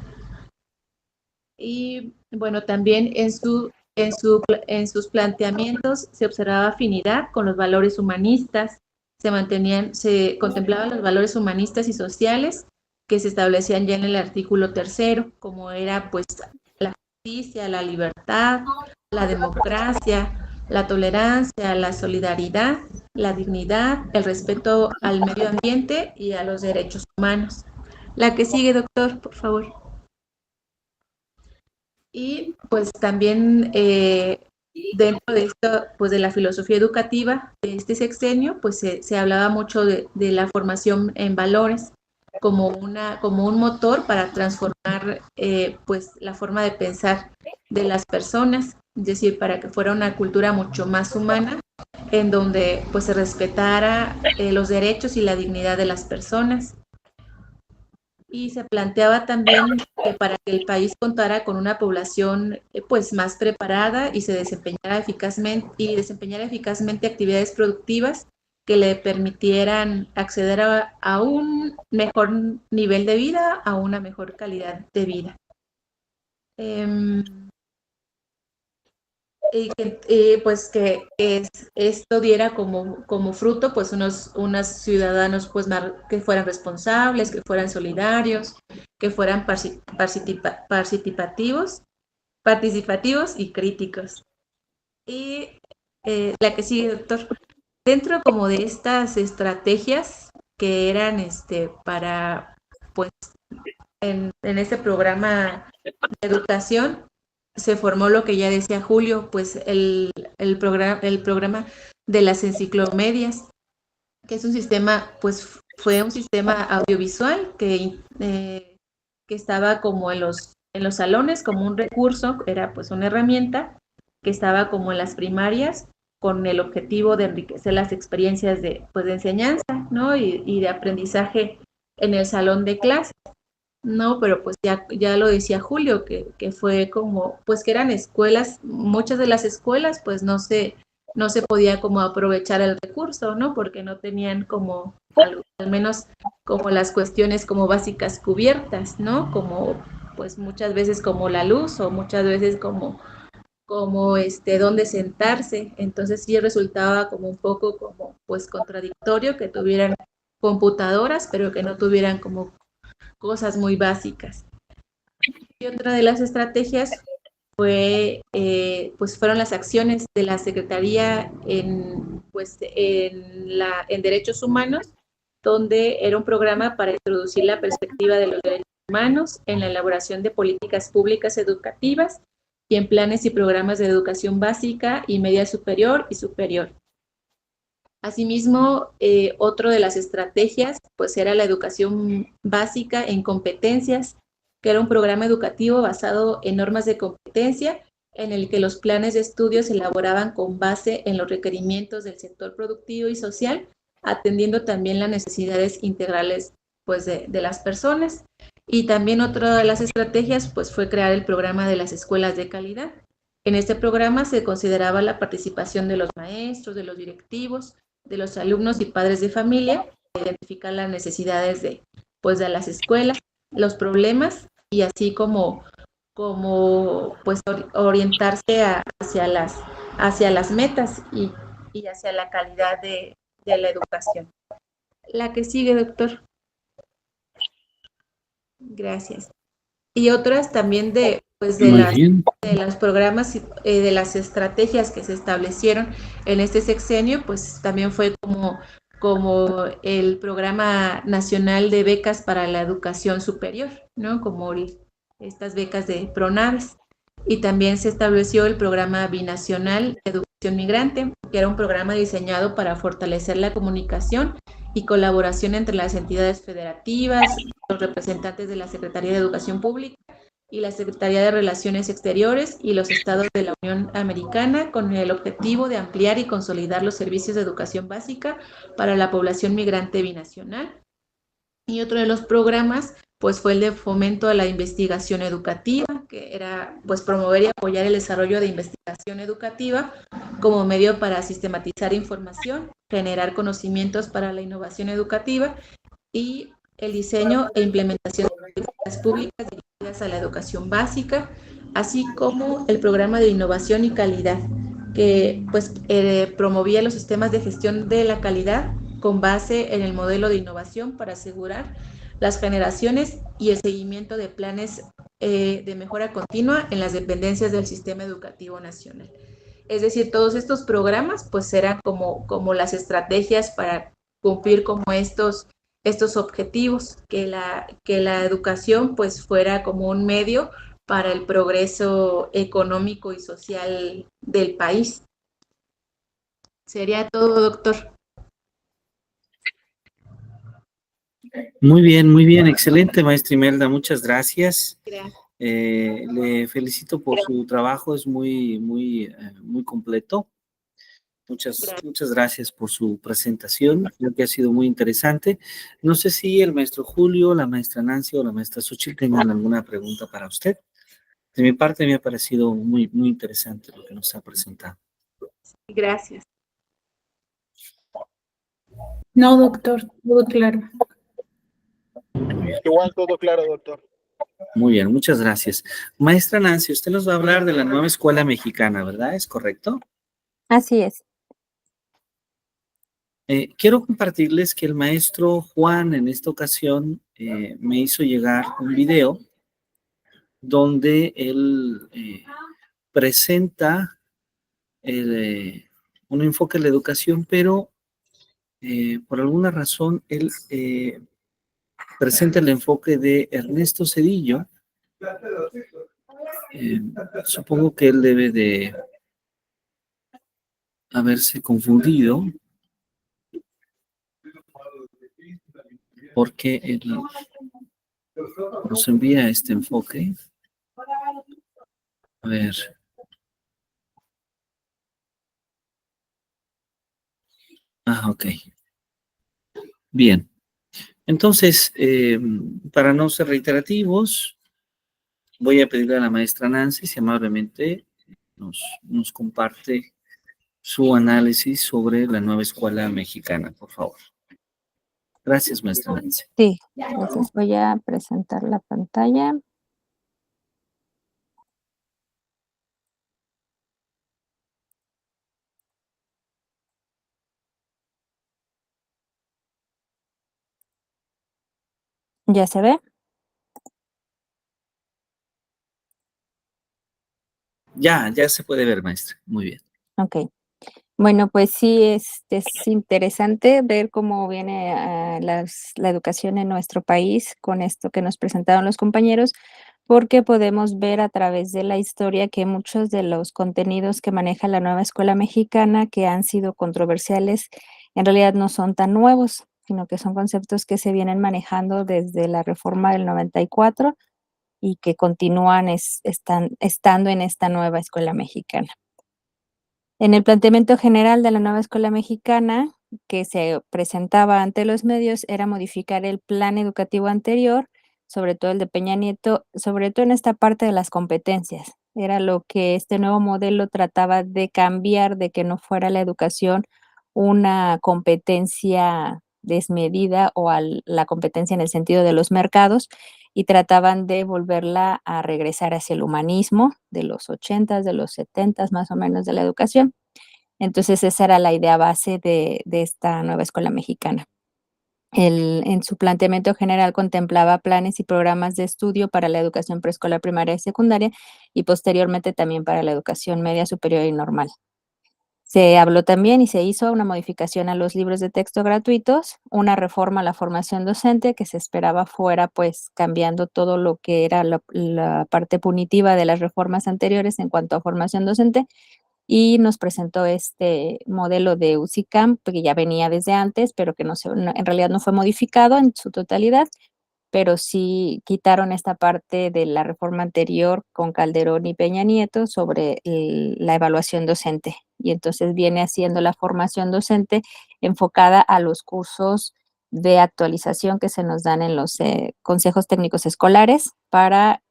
Y bueno, también en sus planteamientos se observaba afinidad con los valores humanistas, se contemplaban los valores humanistas y sociales que se establecían ya en el artículo 3º, como era pues la justicia, la libertad, la democracia, la tolerancia, la solidaridad, la dignidad, el respeto al medio ambiente y a los derechos humanos. La que sigue, doctor, por favor. Y pues también dentro de esto, pues de la filosofía educativa de este sexenio, pues se hablaba mucho de la formación en valores como un motor para transformar pues la forma de pensar de las personas, es decir, para que fuera una cultura mucho más humana, en donde pues se respetara los derechos y la dignidad de las personas. Y se planteaba también que para que el país contara con una población pues más preparada y se desempeñara eficazmente actividades productivas que le permitieran acceder a un mejor nivel de vida, a una mejor calidad de vida. Y pues que esto diera como fruto pues unos ciudadanos pues que fueran responsables, que fueran solidarios, que fueran participativos y críticos. Y la que sigue, doctor. Dentro como de estas estrategias que eran para pues en este programa de educación, se formó lo que ya decía Julio, pues el programa de las enciclomedias, que es un sistema, pues fue un sistema audiovisual que estaba como en los salones como un recurso, era pues una herramienta que estaba como en las primarias con el objetivo de enriquecer las experiencias de enseñanza, ¿no? Y de aprendizaje en el salón de clases. No, pero pues ya lo decía Julio, que fue como, pues que eran escuelas, muchas de las escuelas pues no se podía como aprovechar el recurso, ¿no? Porque no tenían como, al menos como las cuestiones como básicas cubiertas, ¿no? Como pues muchas veces como la luz o muchas veces como dónde sentarse. Entonces sí resultaba como un poco como pues contradictorio que tuvieran computadoras, pero que no tuvieran como cosas muy básicas. Y otra de las estrategias fueron las acciones de la Secretaría en Derechos Humanos, donde era un programa para introducir la perspectiva de los derechos humanos en la elaboración de políticas públicas educativas y en planes y programas de educación básica y media superior y superior. Asimismo, otro de las estrategias pues era la educación básica en competencias, que era un programa educativo basado en normas de competencia en el que los planes de estudio se elaboraban con base en los requerimientos del sector productivo y social, atendiendo también las necesidades integrales pues de las personas. Y también otra de las estrategias pues fue crear el programa de las escuelas de calidad. En este programa se consideraba la participación de los maestros, de los directivos, de los alumnos y padres de familia, identificar las necesidades de las escuelas, los problemas y así como pues orientarse hacia las metas y hacia la calidad de la educación. La que sigue, doctor. Gracias. Y otras también de los programas y de las estrategias que se establecieron en este sexenio, pues también fue como el Programa Nacional de Becas para la Educación Superior, ¿no? Como estas becas de PRONAVES. Y también se estableció el Programa Binacional de Educación Migrante, que era un programa diseñado para fortalecer la comunicación y colaboración entre las entidades federativas, los representantes de la Secretaría de Educación Pública y la Secretaría de Relaciones Exteriores y los estados de la Unión Americana con el objetivo de ampliar y consolidar los servicios de educación básica para la población migrante binacional. Y otro de los programas pues fue el de fomento a la investigación educativa, que era pues promover y apoyar el desarrollo de investigación educativa como medio para sistematizar información, generar conocimientos para la innovación educativa y el diseño e implementación de políticas públicas dirigidas a la educación básica, así como el programa de innovación y calidad, que pues promovía los sistemas de gestión de la calidad con base en el modelo de innovación para asegurar las generaciones y el seguimiento de planes de mejora continua en las dependencias del sistema educativo nacional. Es decir, todos estos programas pues eran como las estrategias para cumplir como estos objetivos, que la educación pues fuera como un medio para el progreso económico y social del país. Sería todo, doctor. Muy bien, excelente, maestra Imelda, muchas gracias. Gracias. Le felicito por su trabajo, es muy completo. Muchas gracias por su presentación, creo que ha sido muy interesante. No sé si el maestro Julio, la maestra Nancy o la maestra Xochitl tengan alguna pregunta para usted. De mi parte me ha parecido muy interesante lo que nos ha presentado. Gracias. No, doctor, todo claro. Igual todo claro, doctor. Muy bien, muchas gracias. Maestra Nancy, usted nos va a hablar de la nueva escuela mexicana, ¿verdad? ¿Es correcto? Así es. Quiero compartirles que el maestro Juan en esta ocasión me hizo llegar un video donde él presenta un enfoque en la educación, pero por alguna razón él presenta el enfoque de Ernesto Zedillo. Supongo que él debe de haberse confundido porque él nos envía este enfoque. A ver. Ok. Bien. Entonces, para no ser reiterativos, voy a pedirle a la maestra Nancy si amablemente nos comparte su análisis sobre la nueva escuela mexicana, por favor. Gracias, maestra Nancy. Sí, entonces voy a presentar la pantalla. ¿Ya se ve? Ya se puede ver, maestra. Muy bien. Ok. Bueno, pues sí, es interesante ver cómo viene la educación en nuestro país con esto que nos presentaron los compañeros, porque podemos ver a través de la historia que muchos de los contenidos que maneja la nueva escuela mexicana, que han sido controversiales, en realidad no son tan nuevos, sino que son conceptos que se vienen manejando desde la reforma del 94 y que continúan estando en esta nueva escuela mexicana. En el planteamiento general de la nueva escuela mexicana, que se presentaba ante los medios, era modificar el plan educativo anterior, sobre todo el de Peña Nieto, sobre todo en esta parte de las competencias. Era lo que este nuevo modelo trataba de cambiar, de que no fuera la educación una competencia desmedida o la competencia en el sentido de los mercados, y trataban de volverla a regresar hacia el humanismo de los 80s, de los 70s más o menos de la educación. Entonces esa era la idea base de esta nueva escuela mexicana. En su planteamiento general contemplaba planes y programas de estudio para la educación preescolar, primaria y secundaria, y posteriormente también para la educación media, superior y normal. Se habló también y se hizo una modificación a los libros de texto gratuitos, una reforma a la formación docente que se esperaba fuera pues cambiando todo lo que era la parte punitiva de las reformas anteriores en cuanto a formación docente, y nos presentó este modelo de UCICAM, que ya venía desde antes, pero que en realidad no fue modificado en su totalidad, pero sí quitaron esta parte de la reforma anterior con Calderón y Peña Nieto sobre la evaluación docente. Y entonces viene haciendo la formación docente enfocada a los cursos de actualización que se nos dan en los consejos técnicos escolares para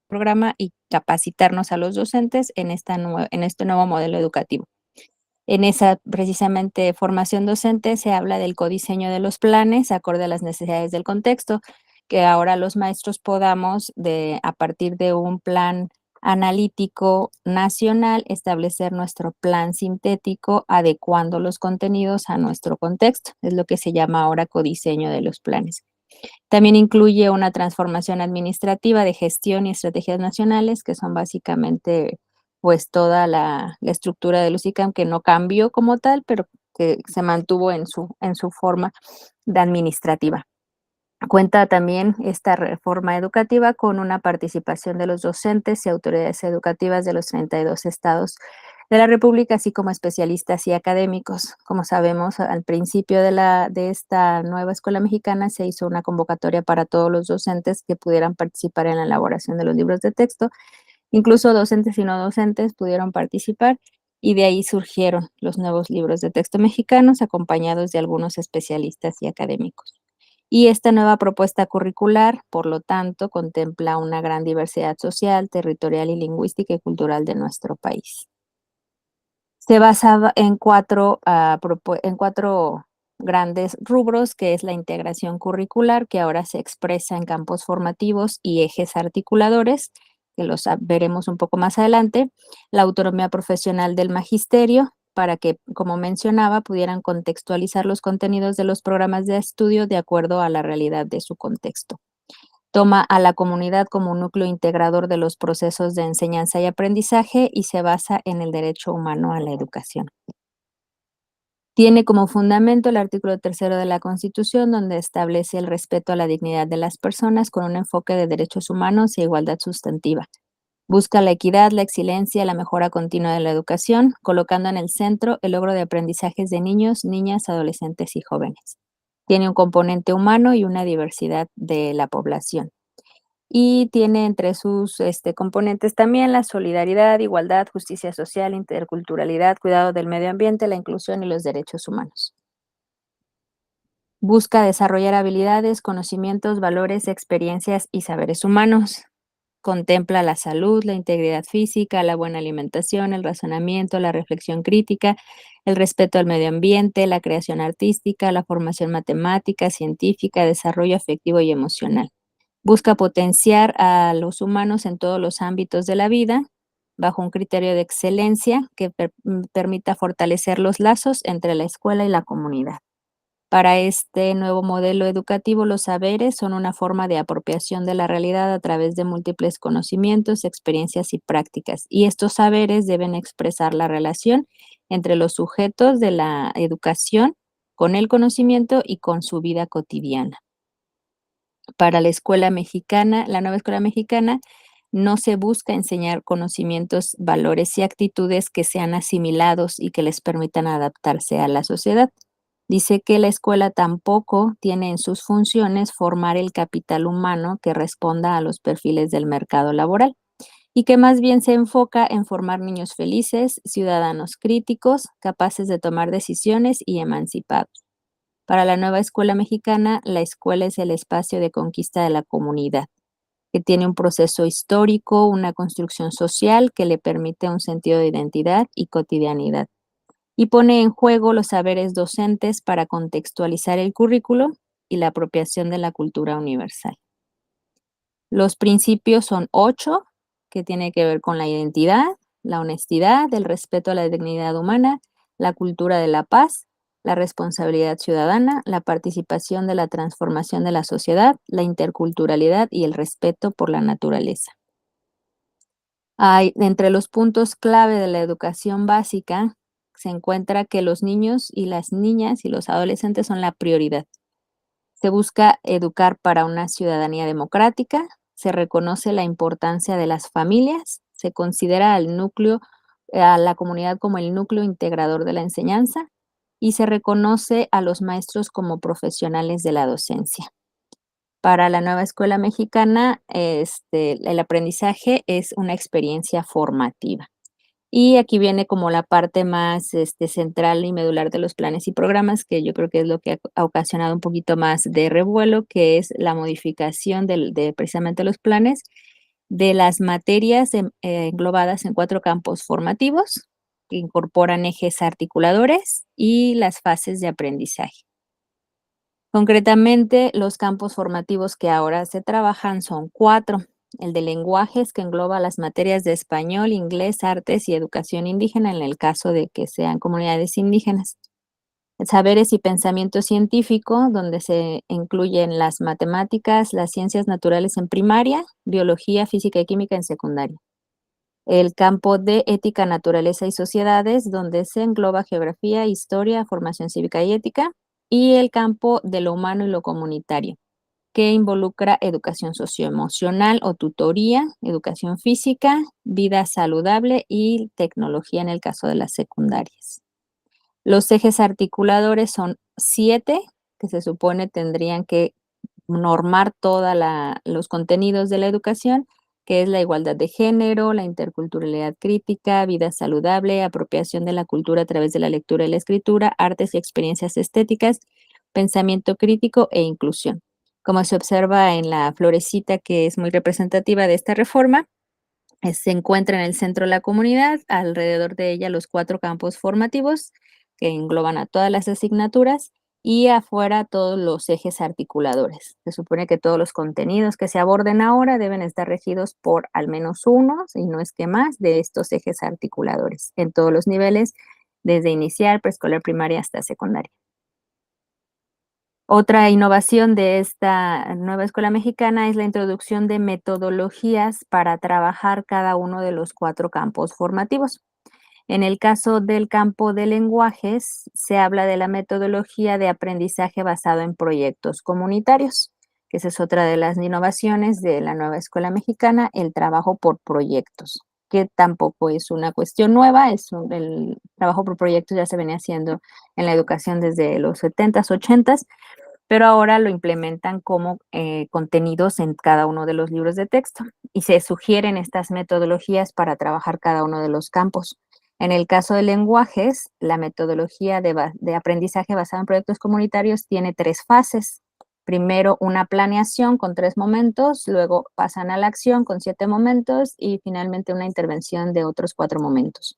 programa y capacitarnos a los docentes en este nuevo modelo educativo. En esa precisamente formación docente se habla del codiseño de los planes acorde a las necesidades del contexto, que ahora los maestros podamos, a partir de un plan analítico nacional, establecer nuestro plan sintético adecuando los contenidos a nuestro contexto. Es lo que se llama ahora codiseño de los planes. También incluye una transformación administrativa de gestión y estrategias nacionales, que son básicamente pues toda la estructura del UCICAM, que no cambió como tal, pero que se mantuvo en su forma de administrativa. Cuenta también esta reforma educativa con una participación de los docentes y autoridades educativas de los 32 estados de la República, así como especialistas y académicos. Como sabemos, al principio de esta nueva escuela mexicana se hizo una convocatoria para todos los docentes que pudieran participar en la elaboración de los libros de texto. Incluso docentes y no docentes pudieron participar y de ahí surgieron los nuevos libros de texto mexicanos acompañados de algunos especialistas y académicos. Y esta nueva propuesta curricular, por lo tanto, contempla una gran diversidad social, territorial y lingüística y cultural de nuestro país. Se basa en cuatro grandes rubros, que es la integración curricular, que ahora se expresa en campos formativos y ejes articuladores, que los veremos un poco más adelante, la autonomía profesional del magisterio, para que, como mencionaba, pudieran contextualizar los contenidos de los programas de estudio de acuerdo a la realidad de su contexto. Toma a la comunidad como un núcleo integrador de los procesos de enseñanza y aprendizaje y se basa en el derecho humano a la educación. Tiene como fundamento el artículo 3 de la Constitución, donde establece el respeto a la dignidad de las personas con un enfoque de derechos humanos e igualdad sustantiva. Busca la equidad, la excelencia, la mejora continua de la educación, colocando en el centro el logro de aprendizajes de niños, niñas, adolescentes y jóvenes. Tiene un componente humano y una diversidad de la población. Y tiene entre sus componentes también la solidaridad, igualdad, justicia social, interculturalidad, cuidado del medio ambiente, la inclusión y los derechos humanos. Busca desarrollar habilidades, conocimientos, valores, experiencias y saberes humanos. Contempla la salud, la integridad física, la buena alimentación, el razonamiento, la reflexión crítica, el respeto al medio ambiente, la creación artística, la formación matemática, científica, desarrollo afectivo y emocional. Busca potenciar a los humanos en todos los ámbitos de la vida, bajo un criterio de excelencia que permita fortalecer los lazos entre la escuela y la comunidad. Para este nuevo modelo educativo, los saberes son una forma de apropiación de la realidad a través de múltiples conocimientos, experiencias y prácticas. Y estos saberes deben expresar la relación entre los sujetos de la educación con el conocimiento y con su vida cotidiana. Para la escuela mexicana, la nueva escuela mexicana, no se busca enseñar conocimientos, valores y actitudes que sean asimilados y que les permitan adaptarse a la sociedad. Dice que la escuela tampoco tiene en sus funciones formar el capital humano que responda a los perfiles del mercado laboral y que más bien se enfoca en formar niños felices, ciudadanos críticos, capaces de tomar decisiones y emancipados. Para la nueva escuela mexicana, la escuela es el espacio de conquista de la comunidad, que tiene un proceso histórico, una construcción social que le permite un sentido de identidad y cotidianidad, y pone en juego los saberes docentes para contextualizar el currículo y la apropiación de la cultura universal. Los principios son 8, que tiene que ver con la identidad, la honestidad, el respeto a la dignidad humana, la cultura de la paz, la responsabilidad ciudadana, la participación de la transformación de la sociedad, la interculturalidad y el respeto por la naturaleza. Entre los puntos clave de la educación básica se encuentra que los niños y las niñas y los adolescentes son la prioridad. Se busca educar para una ciudadanía democrática, se reconoce la importancia de las familias, se considera al núcleo, a la comunidad como el núcleo integrador de la enseñanza, y se reconoce a los maestros como profesionales de la docencia. Para la nueva escuela mexicana, el aprendizaje es una experiencia formativa. Y aquí viene como la parte más central y medular de los planes y programas, que yo creo que es lo que ha ocasionado un poquito más de revuelo, que es la modificación de precisamente los planes de las materias englobadas en 4 campos formativos, que incorporan ejes articuladores y las fases de aprendizaje. Concretamente, los campos formativos que ahora se trabajan son 4. El de lenguajes, que engloba las materias de español, inglés, artes y educación indígena, en el caso de que sean comunidades indígenas. Saberes y pensamiento científico, donde se incluyen las matemáticas, las ciencias naturales en primaria, biología, física y química en secundaria. El campo de ética, naturaleza y sociedades, donde se engloba geografía, historia, formación cívica y ética. Y el campo de lo humano y lo comunitario, que involucra educación socioemocional o tutoría, educación física, vida saludable y tecnología en el caso de las secundarias. Los ejes articuladores son 7, que se supone tendrían que normar todos los contenidos de la educación, que es la igualdad de género, la interculturalidad crítica, vida saludable, apropiación de la cultura a través de la lectura y la escritura, artes y experiencias estéticas, pensamiento crítico e inclusión. Como se observa en la florecita, que es muy representativa de esta reforma, se encuentra en el centro de la comunidad, alrededor de ella los 4 campos formativos que engloban a todas las asignaturas y afuera todos los ejes articuladores. Se supone que todos los contenidos que se aborden ahora deben estar regidos por al menos uno, si no es que más, de estos ejes articuladores en todos los niveles, desde inicial, preescolar, primaria hasta secundaria. Otra innovación de esta nueva escuela mexicana es la introducción de metodologías para trabajar cada uno de los 4 campos formativos. En el caso del campo de lenguajes, se habla de la metodología de aprendizaje basado en proyectos comunitarios, que esa es otra de las innovaciones de la nueva escuela mexicana, el trabajo por proyectos, que tampoco es una cuestión nueva, el trabajo por proyectos ya se venía haciendo en la educación desde los 70s, 80s, pero ahora lo implementan como contenidos en cada uno de los libros de texto y se sugieren estas metodologías para trabajar cada uno de los campos. En el caso de lenguajes, la metodología de aprendizaje basada en proyectos comunitarios tiene 3 fases. Primero, una planeación con 3 momentos, luego pasan a la acción con 7 momentos y finalmente una intervención de otros 4 momentos.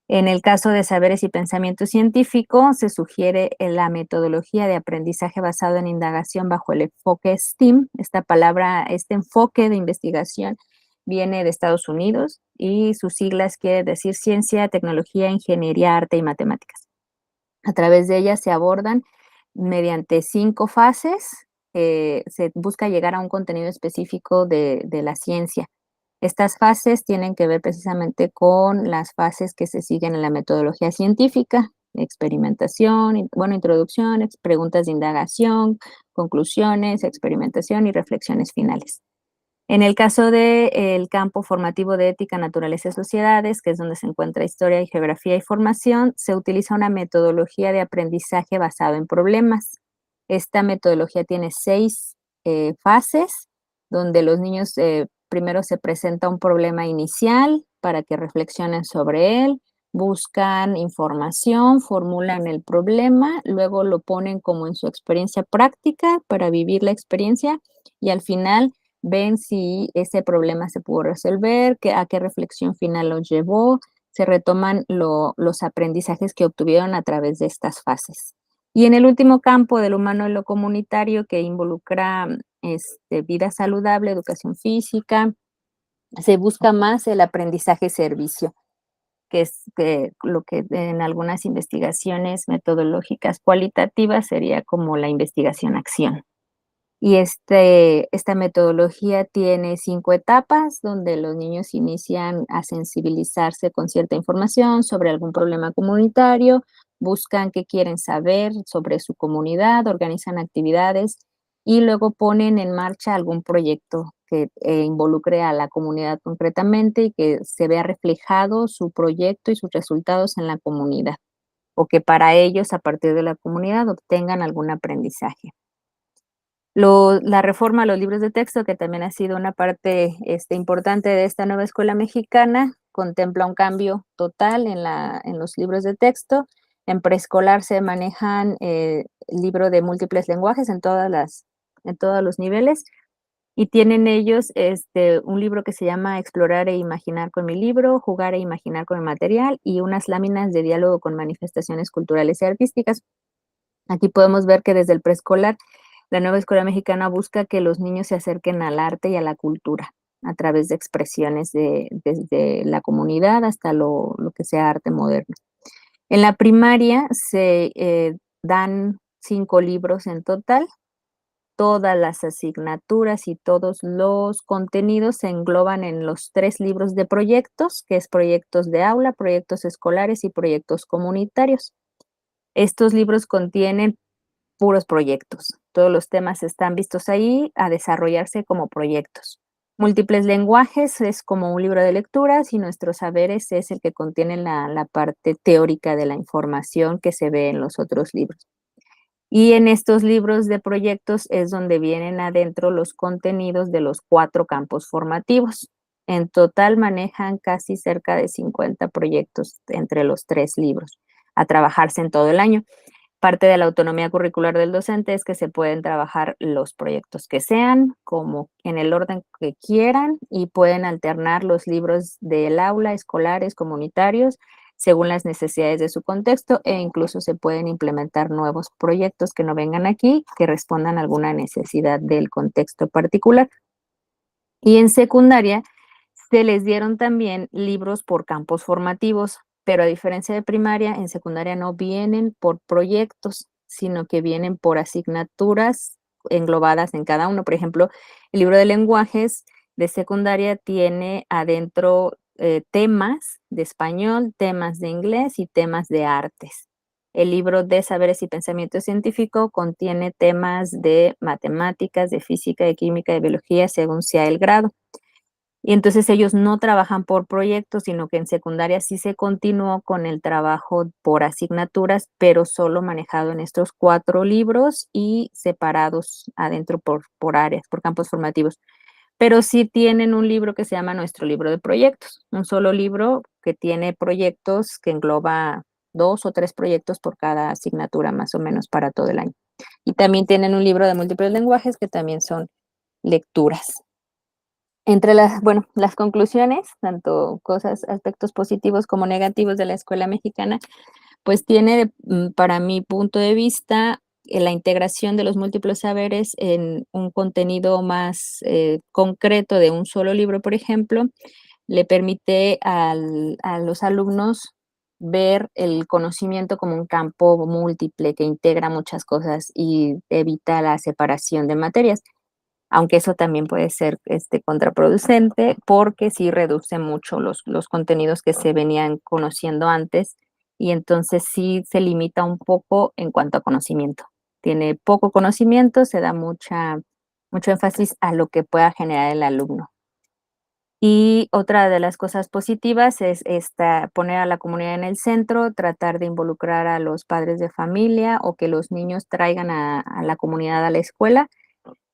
En el caso de saberes y pensamiento científico, se sugiere la metodología de aprendizaje basado en indagación bajo el enfoque STEAM. Esta palabra, este enfoque de investigación viene de Estados Unidos y sus siglas quiere decir ciencia, tecnología, ingeniería, arte y matemáticas. A través de ellas se abordan mediante 5 fases, se busca llegar a un contenido específico de la ciencia. Estas fases tienen que ver precisamente con las fases que se siguen en la metodología científica, experimentación, introducción, preguntas de indagación, conclusiones, experimentación y reflexiones finales. En el caso del campo formativo de ética, naturaleza y sociedades, que es donde se encuentra historia y geografía y formación, se utiliza una metodología de aprendizaje basado en problemas. Esta metodología tiene 6 fases, donde los niños primero se presenta un problema inicial para que reflexionen sobre él, buscan información, formulan el problema, luego lo ponen como en su experiencia práctica para vivir la experiencia y al final ven si ese problema se pudo resolver, a qué reflexión final los llevó, se retoman los aprendizajes que obtuvieron a través de estas fases. Y en el último campo del humano y lo comunitario, que involucra vida saludable, educación física, se busca más el aprendizaje-servicio, que es lo que en algunas investigaciones metodológicas cualitativas sería como la investigación-acción. Y esta metodología tiene 5 etapas donde los niños inician a sensibilizarse con cierta información sobre algún problema comunitario, buscan qué quieren saber sobre su comunidad, organizan actividades y luego ponen en marcha algún proyecto que involucre a la comunidad concretamente y que se vea reflejado su proyecto y sus resultados en la comunidad. o que para ellos, a partir de la comunidad, obtengan algún aprendizaje. La reforma a los libros de texto, que también ha sido una parte importante de esta nueva escuela mexicana, contempla un cambio total en los libros de texto. En preescolar se manejan libro de múltiples lenguajes en todos los niveles, y tienen ellos un libro que se llama Explorar e imaginar con mi libro, Jugar e imaginar con el material, y unas láminas de diálogo con manifestaciones culturales y artísticas. Aquí podemos ver que desde el preescolar la nueva escuela mexicana busca que los niños se acerquen al arte y a la cultura a través de expresiones desde la comunidad hasta lo que sea arte moderno. En la primaria se dan 5 libros en total. Todas las asignaturas y todos los contenidos se engloban en los 3 libros de proyectos, que es proyectos de aula, proyectos escolares y proyectos comunitarios. Estos libros contienen puros proyectos. Todos los temas están vistos ahí a desarrollarse como proyectos. Múltiples lenguajes es como un libro de lecturas, y Nuestros Saberes es el que contiene la parte teórica de la información que se ve en los otros libros. Y en estos libros de proyectos es donde vienen adentro los contenidos de los 4 campos formativos. En total manejan casi cerca de 50 proyectos entre los 3 libros a trabajarse en todo el año. Parte de la autonomía curricular del docente es que se pueden trabajar los proyectos que sean, como en el orden que quieran, y pueden alternar los libros del aula, escolares, comunitarios, según las necesidades de su contexto, e incluso se pueden implementar nuevos proyectos que no vengan aquí, que respondan a alguna necesidad del contexto particular. Y en secundaria se les dieron también libros por campos formativos, pero a diferencia de primaria, en secundaria no vienen por proyectos, sino que vienen por asignaturas englobadas en cada uno. Por ejemplo, el libro de lenguajes de secundaria tiene adentro temas de español, temas de inglés y temas de artes. El libro de Saberes y Pensamiento Científico contiene temas de matemáticas, de física, de química, de biología, según sea el grado. Y entonces ellos no trabajan por proyectos, sino que en secundaria sí se continuó con el trabajo por asignaturas, pero solo manejado en estos 4 libros y separados adentro por áreas, por campos formativos. Pero sí tienen un libro que se llama Nuestro Libro de Proyectos, un solo libro que tiene proyectos que engloba 2 o 3 proyectos por cada asignatura, más o menos para todo el año. Y también tienen un libro de múltiples lenguajes que también son lecturas. Entre las conclusiones, tanto aspectos positivos como negativos de la escuela mexicana, pues tiene, para mi punto de vista, la integración de los múltiples saberes en un contenido más concreto de un solo libro, por ejemplo, le permite a los alumnos ver el conocimiento como un campo múltiple que integra muchas cosas y evita la separación de materias. Aunque eso también puede ser contraproducente, porque sí reduce mucho los contenidos que se venían conociendo antes, y entonces sí se limita un poco en cuanto a conocimiento. Tiene poco conocimiento, se da mucho énfasis a lo que pueda generar el alumno. Y otra de las cosas positivas es poner a la comunidad en el centro, tratar de involucrar a los padres de familia, o que los niños traigan a la comunidad a la escuela.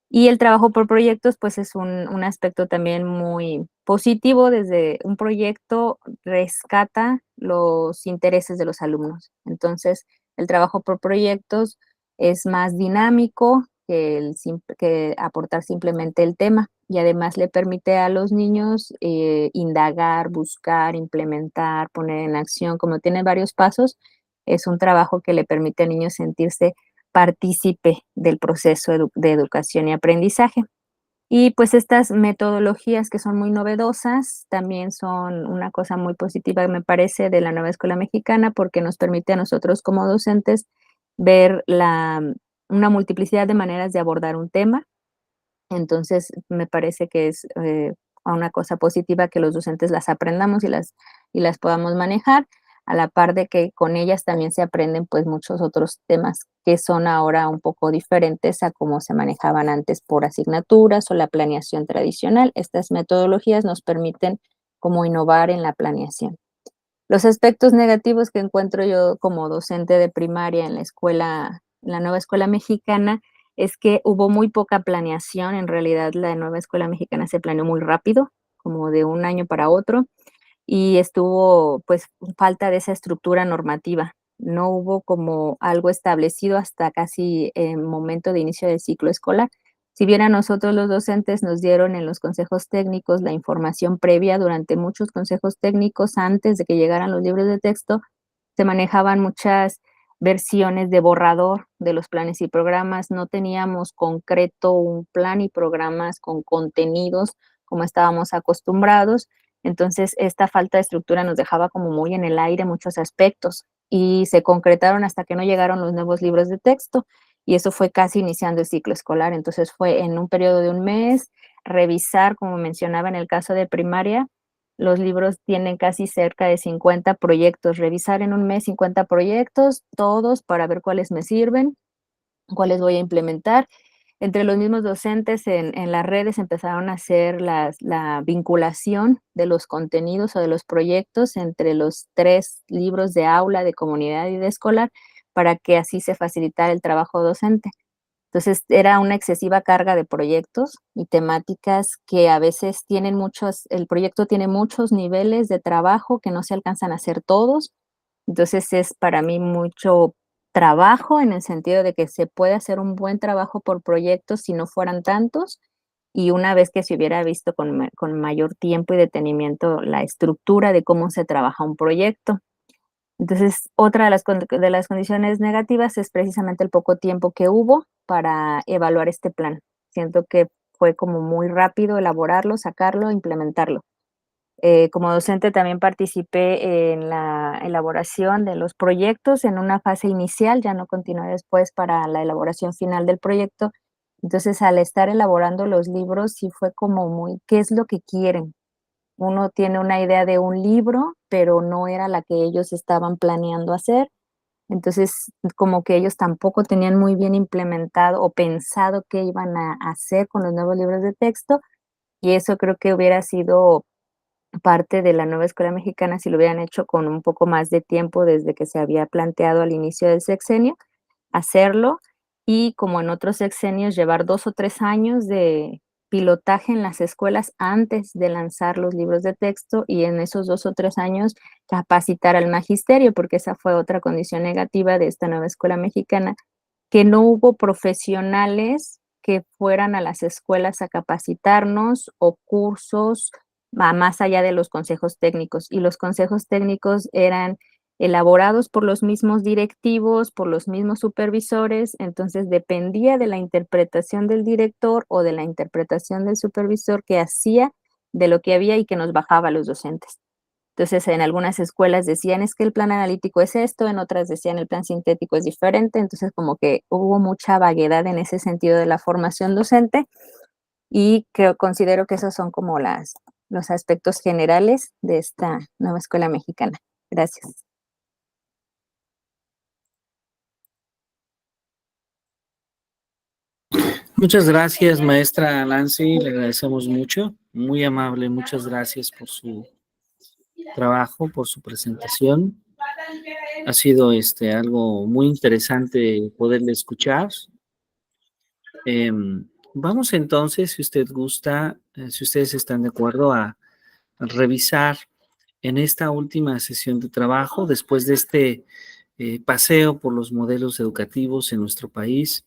Y el trabajo por proyectos, pues es un aspecto también muy positivo. Desde un proyecto rescata los intereses de los alumnos. Entonces, el trabajo por proyectos es más dinámico que aportar simplemente el tema, y además le permite a los niños indagar, buscar, implementar, poner en acción. Como tiene varios pasos, es un trabajo que le permite al niño sentirse partícipe del proceso de educación y aprendizaje. Y pues estas metodologías, que son muy novedosas, también son una cosa muy positiva, me parece, de la nueva escuela mexicana, porque nos permite a nosotros como docentes ver una multiplicidad de maneras de abordar un tema. Entonces, me parece que es una cosa positiva que los docentes las aprendamos y las podamos manejar, a la par de que con ellas también se aprenden pues muchos otros temas que son ahora un poco diferentes a cómo se manejaban antes por asignaturas o la planeación tradicional. Estas metodologías nos permiten como innovar en la planeación. Los aspectos negativos que encuentro yo como docente de primaria en la nueva escuela mexicana, es que hubo muy poca planeación. En realidad, la nueva escuela mexicana se planeó muy rápido, como de un año para otro, y estuvo, pues, falta de esa estructura normativa. No hubo como algo establecido hasta casi el momento de inicio del ciclo escolar. Si bien a nosotros los docentes nos dieron en los consejos técnicos la información previa durante muchos consejos técnicos antes de que llegaran los libros de texto, se manejaban muchas versiones de borrador de los planes y programas, no teníamos concreto un plan y programas con contenidos como estábamos acostumbrados. Entonces, esta falta de estructura nos dejaba como muy en el aire muchos aspectos y se concretaron hasta que no llegaron los nuevos libros de texto, y eso fue casi iniciando el ciclo escolar. Entonces, fue en un periodo de un mes revisar, como mencionaba en el caso de primaria, los libros tienen casi cerca de 50 proyectos, revisar en un mes 50 proyectos, todos para ver cuáles me sirven, cuáles voy a implementar. Entre los mismos docentes en las redes empezaron a hacer la vinculación de los contenidos o de los proyectos entre los 3 libros de aula, de comunidad y de escolar, para que así se facilitara el trabajo docente. Entonces, era una excesiva carga de proyectos y temáticas que a veces tienen el proyecto tiene muchos niveles de trabajo que no se alcanzan a hacer todos. Entonces, es para mí mucho trabajo en el sentido de que se puede hacer un buen trabajo por proyectos si no fueran tantos, y una vez que se hubiera visto con mayor tiempo y detenimiento la estructura de cómo se trabaja un proyecto. Entonces, otra de las condiciones negativas es precisamente el poco tiempo que hubo para evaluar este plan. Siento que fue como muy rápido elaborarlo, sacarlo, implementarlo. Como docente también participé en la elaboración de los proyectos en una fase inicial, ya no continué después para la elaboración final del proyecto. Entonces, al estar elaborando los libros, sí fue como muy, ¿qué es lo que quieren? Uno tiene una idea de un libro, pero no era la que ellos estaban planeando hacer. Entonces, como que ellos tampoco tenían muy bien implementado o pensado qué iban a hacer con los nuevos libros de texto, y eso creo que hubiera sido parte de la nueva escuela mexicana si lo hubieran hecho con un poco más de tiempo desde que se había planteado al inicio del sexenio, hacerlo, y como en otros sexenios, llevar 2 o 3 años de pilotaje en las escuelas antes de lanzar los libros de texto, y en esos 2 o 3 años capacitar al magisterio, porque esa fue otra condición negativa de esta nueva escuela mexicana, que no hubo profesionales que fueran a las escuelas a capacitarnos o cursos más allá de los consejos técnicos. Y los consejos técnicos eran elaborados por los mismos directivos, por los mismos supervisores, entonces dependía de la interpretación del director o de la interpretación del supervisor que hacía de lo que había y que nos bajaba a los docentes. Entonces, en algunas escuelas decían, es que el plan analítico es esto, en otras decían el plan sintético es diferente, entonces como que hubo mucha vaguedad en ese sentido de la formación docente, y considero que esos son como los aspectos generales de esta nueva escuela mexicana. Gracias. Muchas gracias, maestra Nancy, le agradecemos mucho, muy amable, muchas gracias por su trabajo, por su presentación. Ha sido algo muy interesante poderle escuchar. Vamos entonces, si usted gusta, si ustedes están de acuerdo, a revisar en esta última sesión de trabajo, después de este paseo por los modelos educativos en nuestro país.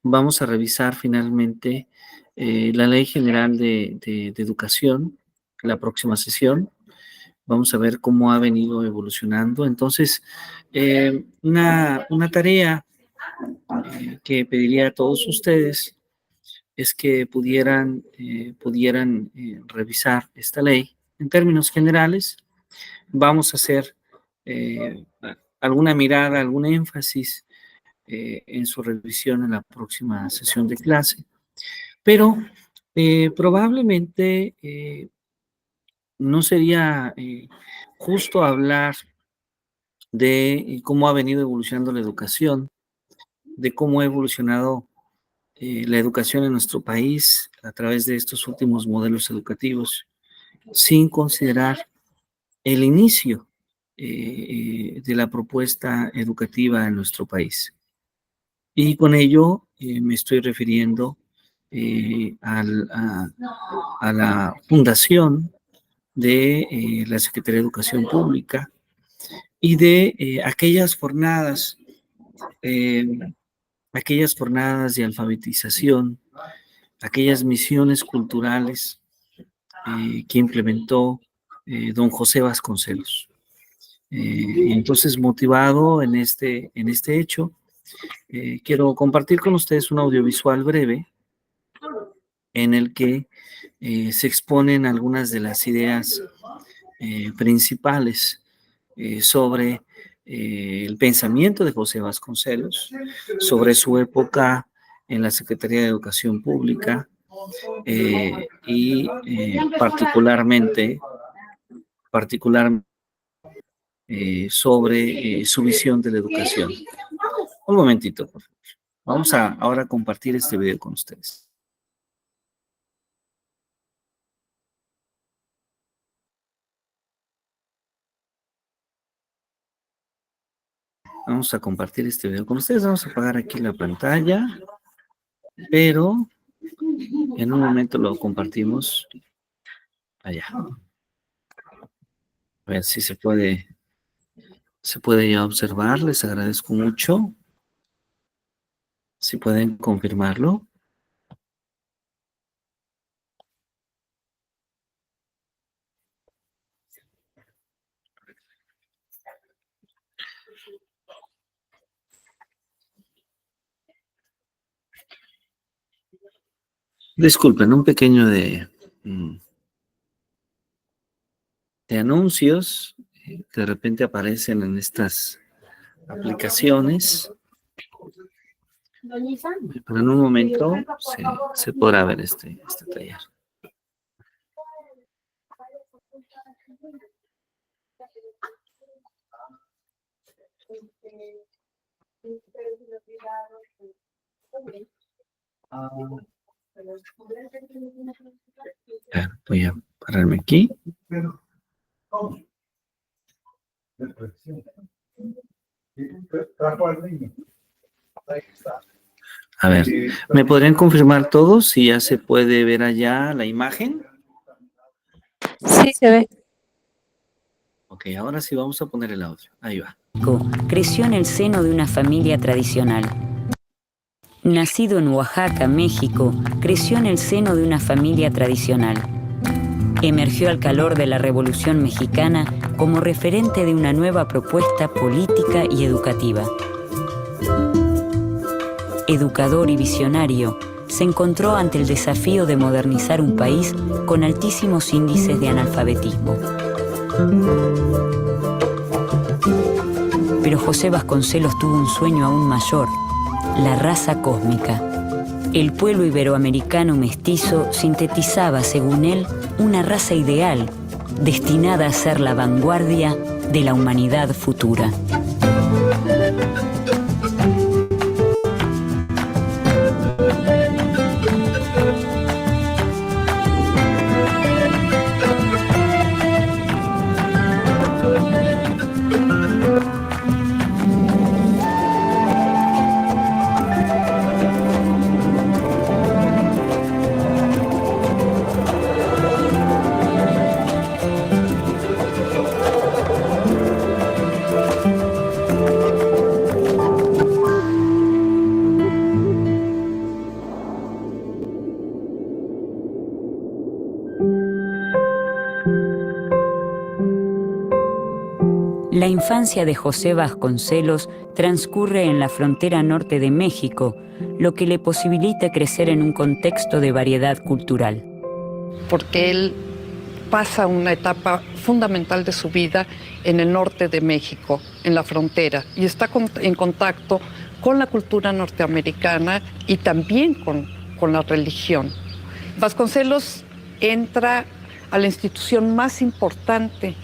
Vamos a revisar finalmente la Ley General de Educación, la próxima sesión. Vamos a ver cómo ha venido evolucionando. Entonces, una tarea que pediría a todos ustedes es que pudieran revisar esta ley en términos generales. Vamos a hacer alguna mirada, algún énfasis en su revisión en la próxima sesión de clase, pero probablemente no sería justo hablar de cómo ha venido evolucionando la educación, de cómo ha evolucionado la educación en nuestro país a través de estos últimos modelos educativos, sin considerar el inicio de la propuesta educativa en nuestro país. Y con ello me estoy refiriendo a la fundación de la Secretaría de Educación Pública y de aquellas jornadas de alfabetización, aquellas misiones culturales que implementó don José Vasconcelos. Y entonces, motivado en este hecho, quiero compartir con ustedes un audiovisual breve en el que se exponen algunas de las ideas principales sobre el pensamiento de José Vasconcelos, sobre su época en la Secretaría de Educación Pública y particularmente sobre su visión de la educación. Un momentito, por favor. Vamos a ahora compartir este video con ustedes. Vamos a compartir este video con ustedes. Vamos a apagar aquí la pantalla, pero en un momento lo compartimos allá. A ver si se puede ya observar. Les agradezco mucho. Si pueden confirmarlo. Disculpen, un pequeño de anuncios que de repente aparecen en estas aplicaciones. Pero en un momento se podrá ver este taller. Voy a pararme aquí. A ver, ¿me podrían confirmar todos si ya se puede ver allá la imagen? Sí, se ve. Ok, ahora sí vamos a poner el audio. Ahí va. Creció en el seno de una familia tradicional. Nacido en Oaxaca, México, creció en el seno de una familia tradicional. Emergió al calor de la Revolución Mexicana como referente de una nueva propuesta política y educativa. Educador y visionario, se encontró ante el desafío de modernizar un país con altísimos índices de analfabetismo. Pero José Vasconcelos tuvo un sueño aún mayor: la raza cósmica. El pueblo iberoamericano mestizo sintetizaba, según él, una raza ideal, destinada a ser la vanguardia de la humanidad futura. La infancia de José Vasconcelos transcurre en la frontera norte de México, lo que le posibilita crecer en un contexto de variedad cultural. Porque él pasa una etapa fundamental de su vida en el norte de México, en la frontera, y está en contacto con la cultura norteamericana y también con la religión. Vasconcelos entra a la institución más importante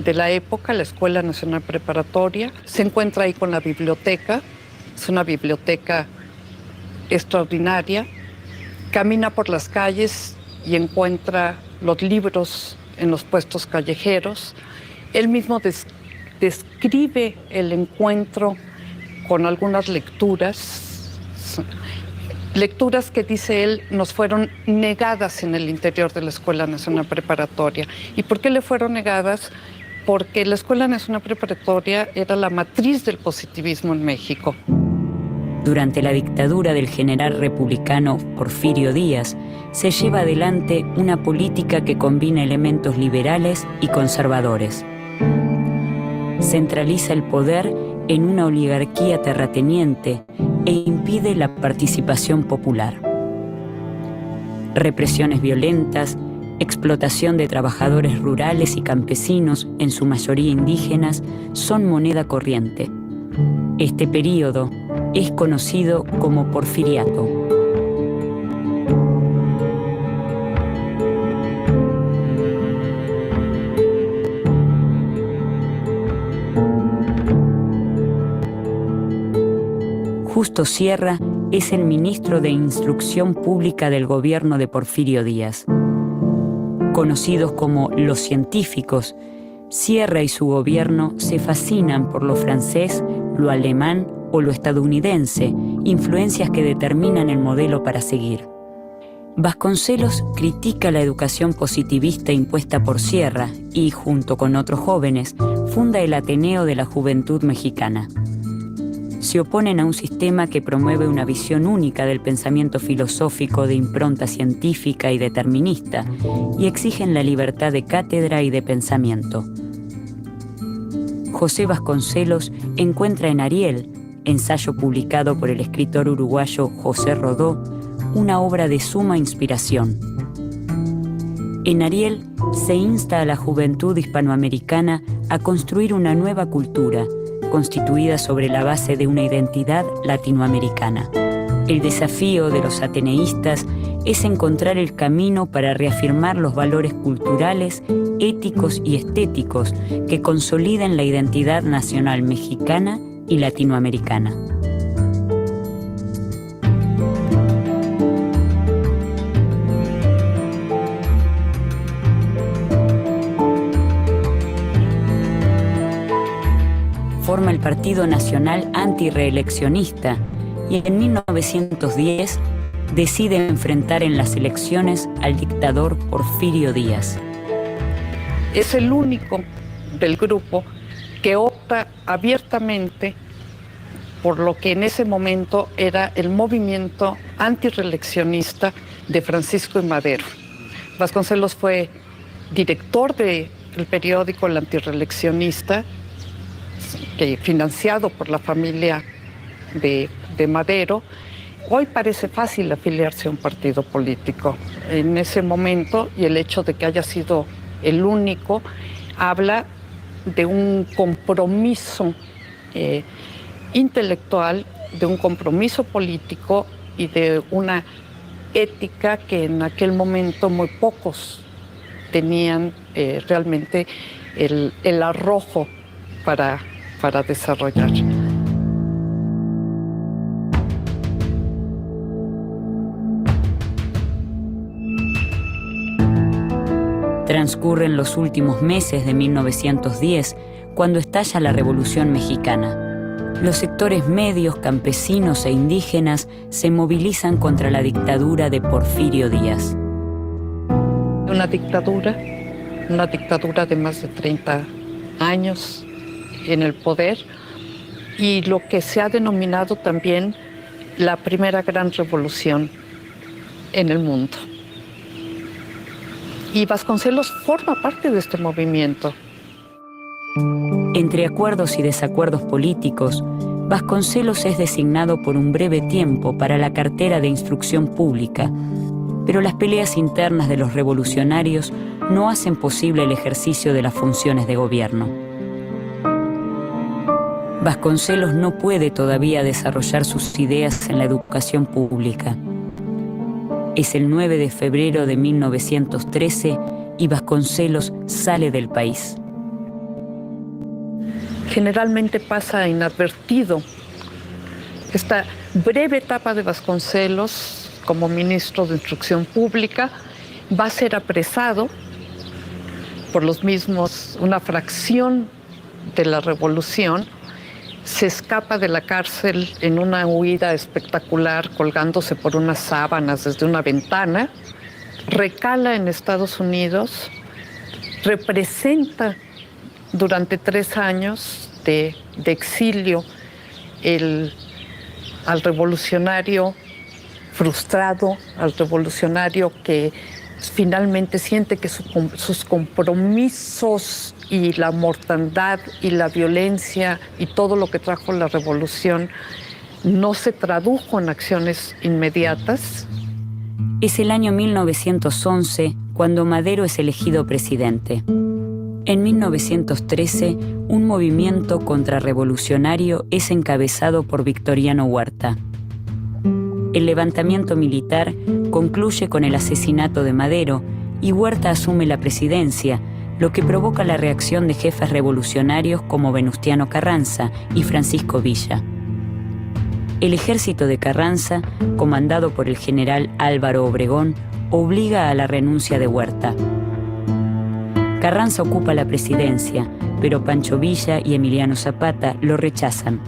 de la época, la Escuela Nacional Preparatoria. Se encuentra ahí con la biblioteca, es una biblioteca extraordinaria. Camina por las calles y encuentra los libros en los puestos callejeros. Él mismo describe el encuentro con algunas lecturas que, dice él, nos fueron negadas en el interior de la Escuela Nacional Preparatoria. ¿Y por qué le fueron negadas? Porque la Escuela Nacional Preparatoria era la matriz del positivismo en México. Durante la dictadura del general republicano Porfirio Díaz, se lleva adelante una política que combina elementos liberales y conservadores. Centraliza el poder en una oligarquía terrateniente e impide la participación popular. Represiones violentas, explotación de trabajadores rurales y campesinos, en su mayoría indígenas, son moneda corriente. Este período es conocido como Porfiriato. Justo Sierra es el ministro de Instrucción Pública del gobierno de Porfirio Díaz. Conocidos como los científicos, Sierra y su gobierno se fascinan por lo francés, lo alemán o lo estadounidense, influencias que determinan el modelo para seguir. Vasconcelos critica la educación positivista impuesta por Sierra y, junto con otros jóvenes, funda el Ateneo de la Juventud Mexicana. Se oponen a un sistema que promueve una visión única del pensamiento filosófico de impronta científica y determinista, y exigen la libertad de cátedra y de pensamiento. José Vasconcelos encuentra en Ariel, ensayo publicado por el escritor uruguayo José Rodó, una obra de suma inspiración. En Ariel se insta a la juventud hispanoamericana a construir una nueva cultura, constituida sobre la base de una identidad latinoamericana. El desafío de los ateneístas es encontrar el camino para reafirmar los valores culturales, éticos y estéticos que consoliden la identidad nacional mexicana y latinoamericana. Forma el Partido Nacional Antirreeleccionista y en 1910 decide enfrentar en las elecciones al dictador Porfirio Díaz. Es el único del grupo que opta abiertamente por lo que en ese momento era el movimiento antirreeleccionista de Francisco I. Madero. Vasconcelos fue director del periódico El Antirreeleccionista, financiado por la familia de Madero. Hoy parece fácil afiliarse a un partido político. En ese momento, y el hecho de que haya sido el único, habla de un compromiso intelectual, de un compromiso político y de una ética que en aquel momento muy pocos tenían realmente el arrojo para desarrollar. Transcurren los últimos meses de 1910, cuando estalla la Revolución Mexicana. Los sectores medios, campesinos e indígenas se movilizan contra la dictadura de Porfirio Díaz. Una dictadura de más de 30 años en el poder, y lo que se ha denominado también la primera gran revolución en el mundo. Y Vasconcelos forma parte de este movimiento. Entre acuerdos y desacuerdos políticos, Vasconcelos es designado por un breve tiempo para la cartera de Instrucción Pública, pero las peleas internas de los revolucionarios no hacen posible el ejercicio de las funciones de gobierno. Vasconcelos no puede todavía desarrollar sus ideas en la educación pública. Es el 9 de febrero de 1913 y Vasconcelos sale del país. Generalmente pasa inadvertido esta breve etapa de Vasconcelos como ministro de Instrucción Pública. Va a ser apresado por los mismos, una fracción de la revolución, se escapa de la cárcel en una huida espectacular, colgándose por unas sábanas desde una ventana, recala en Estados Unidos, representa durante 3 años de exilio al revolucionario frustrado, al revolucionario que finalmente siente que sus compromisos y la mortandad y la violencia y todo lo que trajo la revolución no se tradujo en acciones inmediatas. Es el año 1911 cuando Madero es elegido presidente. En 1913, un movimiento contrarrevolucionario es encabezado por Victoriano Huerta. El levantamiento militar concluye con el asesinato de Madero y Huerta asume la presidencia, lo que provoca la reacción de jefes revolucionarios como Venustiano Carranza y Francisco Villa. El ejército de Carranza, comandado por el general Álvaro Obregón, obliga a la renuncia de Huerta. Carranza ocupa la presidencia, pero Pancho Villa y Emiliano Zapata lo rechazan.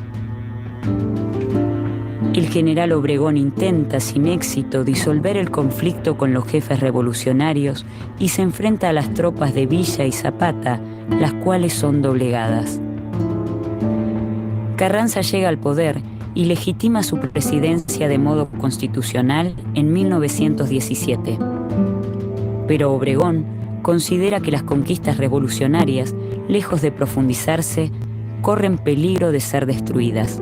El general Obregón intenta, sin éxito, disolver el conflicto con los jefes revolucionarios y se enfrenta a las tropas de Villa y Zapata, las cuales son doblegadas. Carranza llega al poder y legitima su presidencia de modo constitucional en 1917. Pero Obregón considera que las conquistas revolucionarias, lejos de profundizarse, corren peligro de ser destruidas.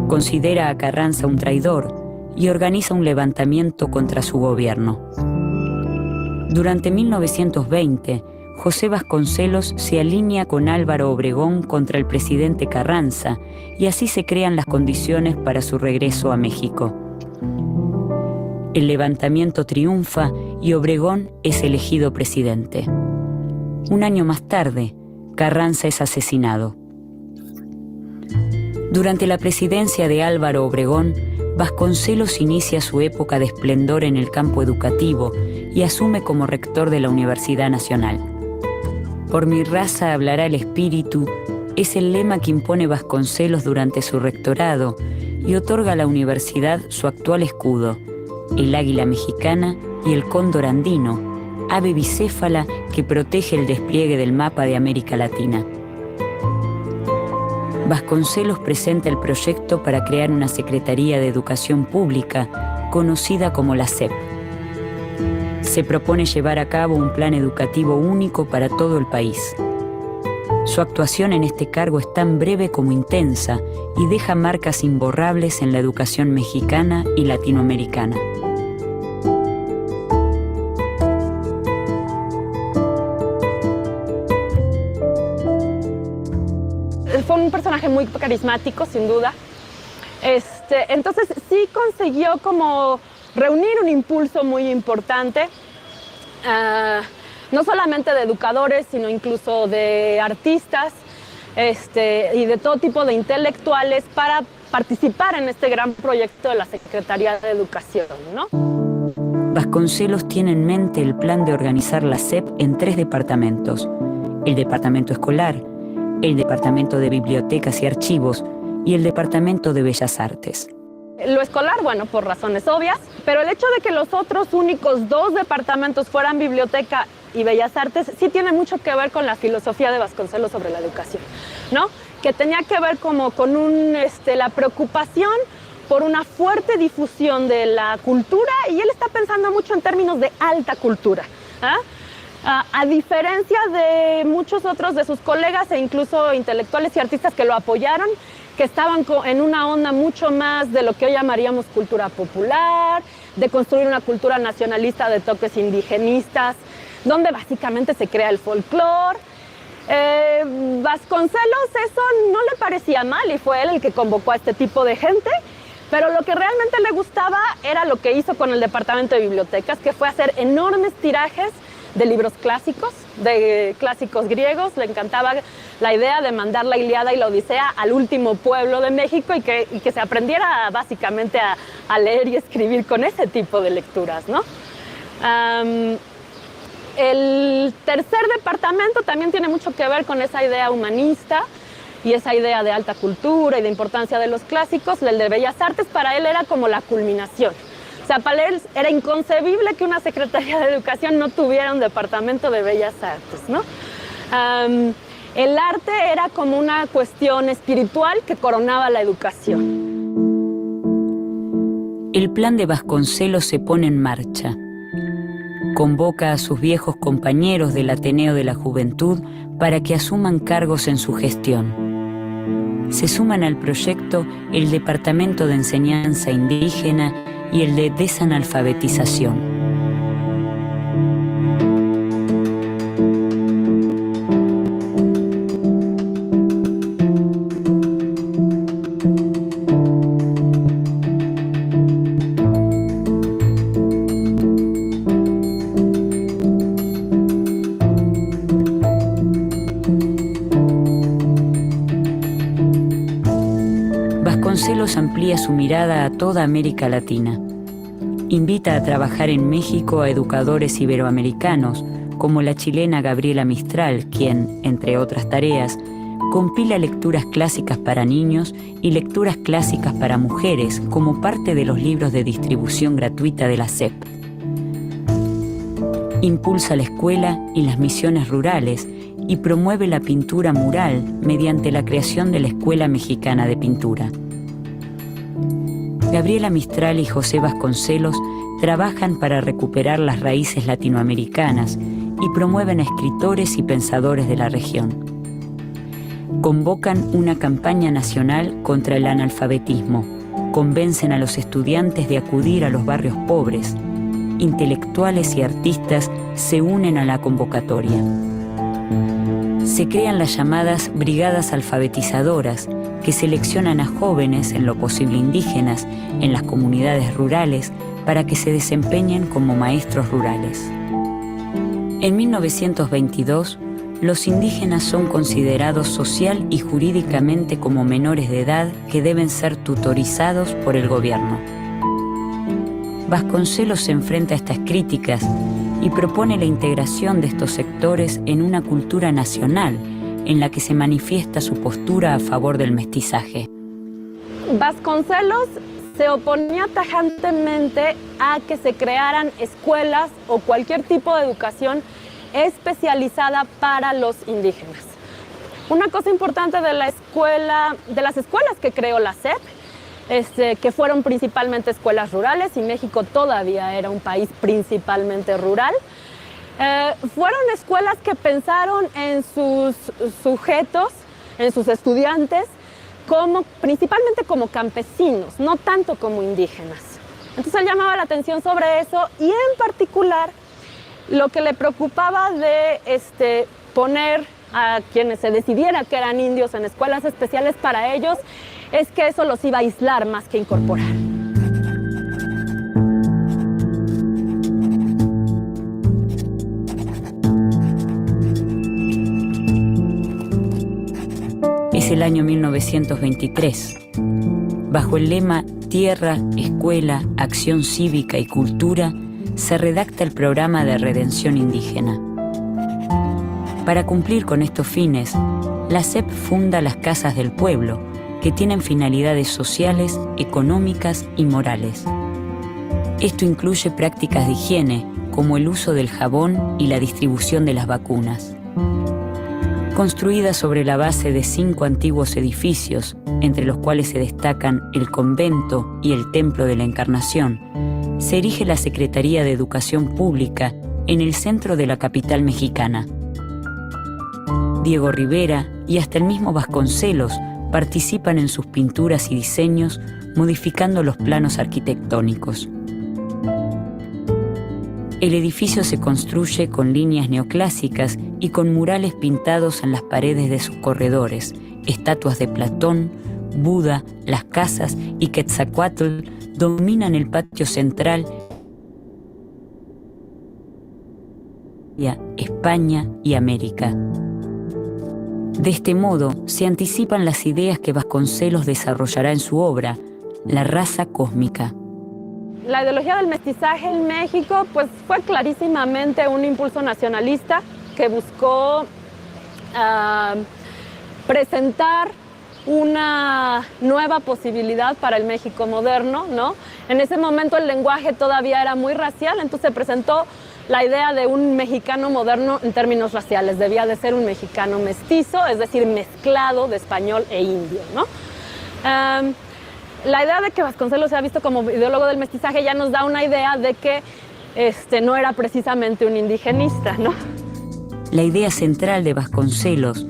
Considera a Carranza un traidor y organiza un levantamiento contra su gobierno. Durante 1920, José Vasconcelos se alinea con Álvaro Obregón contra el presidente Carranza y así se crean las condiciones para su regreso a México. El levantamiento triunfa y Obregón es elegido presidente. Un año más tarde, Carranza es asesinado. Durante la presidencia de Álvaro Obregón, Vasconcelos inicia su época de esplendor en el campo educativo y asume como rector de la Universidad Nacional. Por mi raza hablará el espíritu es el lema que impone Vasconcelos durante su rectorado y otorga a la universidad su actual escudo, el águila mexicana y el cóndor andino, ave bicéfala que protege el despliegue del mapa de América Latina. Vasconcelos presenta el proyecto para crear una Secretaría de Educación Pública, conocida como la SEP. Se propone llevar a cabo un plan educativo único para todo el país. Su actuación en este cargo es tan breve como intensa y deja marcas imborrables en la educación mexicana y latinoamericana. Fue un personaje muy carismático, sin duda. Entonces sí consiguió como reunir un impulso muy importante, no solamente de educadores, sino incluso de artistas y de todo tipo de intelectuales para participar en este gran proyecto de la Secretaría de Educación, ¿no? Vasconcelos tiene en mente el plan de organizar la SEP en 3 departamentos: el departamento escolar, el departamento de bibliotecas y archivos y el departamento de bellas artes. Lo escolar, bueno, por razones obvias, pero el hecho de que los otros únicos 2 departamentos fueran biblioteca y bellas artes sí tiene mucho que ver con la filosofía de Vasconcelos sobre la educación, ¿no? Que tenía que ver como con la preocupación por una fuerte difusión de la cultura, y él está pensando mucho en términos de alta cultura, ¿ah? A diferencia de muchos otros de sus colegas e incluso intelectuales y artistas que lo apoyaron, que estaban en una onda mucho más de lo que hoy llamaríamos cultura popular, de construir una cultura nacionalista de toques indigenistas, donde básicamente se crea el folclore. Vasconcelos eso no le parecía mal y fue él el que convocó a este tipo de gente, pero lo que realmente le gustaba era lo que hizo con el departamento de bibliotecas, que fue hacer enormes tirajes de libros clásicos, de clásicos griegos. Le encantaba la idea de mandar la Ilíada y la Odisea al último pueblo de México y que se aprendiera básicamente a leer y escribir con ese tipo de lecturas, ¿no? El tercer departamento también tiene mucho que ver con esa idea humanista y esa idea de alta cultura y de importancia de los clásicos. El de Bellas Artes para él era como la culminación. O sea, para él era inconcebible que una Secretaría de Educación no tuviera un departamento de Bellas Artes, ¿no? El arte era como una cuestión espiritual que coronaba la educación. El plan de Vasconcelos se pone en marcha. Convoca a sus viejos compañeros del Ateneo de la Juventud para que asuman cargos en su gestión. Se suman al proyecto el Departamento de Enseñanza Indígena y el de Desanalfabetización. Vasconcelos amplía su mirada a toda América Latina. Invita a trabajar en México a educadores iberoamericanos, como la chilena Gabriela Mistral, quien, entre otras tareas, compila lecturas clásicas para niños y lecturas clásicas para mujeres como parte de los libros de distribución gratuita de la SEP. Impulsa la escuela y las misiones rurales y promueve la pintura mural mediante la creación de la Escuela Mexicana de Pintura. Gabriela Mistral y José Vasconcelos trabajan para recuperar las raíces latinoamericanas y promueven a escritores y pensadores de la región. Convocan una campaña nacional contra el analfabetismo, convencen a los estudiantes de acudir a los barrios pobres. Intelectuales y artistas se unen a la convocatoria. Se crean las llamadas brigadas alfabetizadoras, que seleccionan a jóvenes, en lo posible indígenas, en las comunidades rurales, para que se desempeñen como maestros rurales. En 1922, los indígenas son considerados social y jurídicamente como menores de edad que deben ser tutorizados por el gobierno. Vasconcelos se enfrenta a estas críticas y propone la integración de estos sectores en una cultura nacional en la que se manifiesta su postura a favor del mestizaje. Vasconcelos se oponía tajantemente a que se crearan escuelas o cualquier tipo de educación especializada para los indígenas. Una cosa importante de las escuelas que creó la SEP, que fueron principalmente escuelas rurales, y México todavía era un país principalmente rural, fueron escuelas que pensaron en sus sujetos, en sus estudiantes, principalmente como campesinos, no tanto como indígenas. Entonces él llamaba la atención sobre eso, y en particular lo que le preocupaba de poner a quienes se decidiera que eran indios en escuelas especiales para ellos es que eso los iba a aislar más que incorporar. Es el año 1923. Bajo el lema Tierra, Escuela, Acción Cívica y Cultura, se redacta el programa de redención indígena. Para cumplir con estos fines, la SEP funda las Casas del Pueblo, que tienen finalidades sociales, económicas y morales. Esto incluye prácticas de higiene, como el uso del jabón y la distribución de las vacunas. Construida sobre la base de 5 antiguos edificios, entre los cuales se destacan el convento y el Templo de la Encarnación, se erige la Secretaría de Educación Pública en el centro de la capital mexicana. Diego Rivera y hasta el mismo Vasconcelos participan en sus pinturas y diseños, modificando los planos arquitectónicos. El edificio se construye con líneas neoclásicas y con murales pintados en las paredes de sus corredores, estatuas de Platón, Buda, las casas y Quetzalcóatl dominan el patio central. España y América. De este modo, se anticipan las ideas que Vasconcelos desarrollará en su obra, La raza cósmica. la ideología del mestizaje en México pues fue clarísimamente un impulso nacionalista que buscó presentar una nueva posibilidad para el México moderno, ¿no? En ese momento el lenguaje todavía era muy racial, entonces se presentó la idea de un mexicano moderno en términos raciales. Debía de ser un mexicano mestizo, es decir, mezclado de español e indio, ¿no? La idea de que Vasconcelos sea visto como ideólogo del mestizaje ya nos da una idea de que no era precisamente un indigenista, ¿no? La idea central de Vasconcelos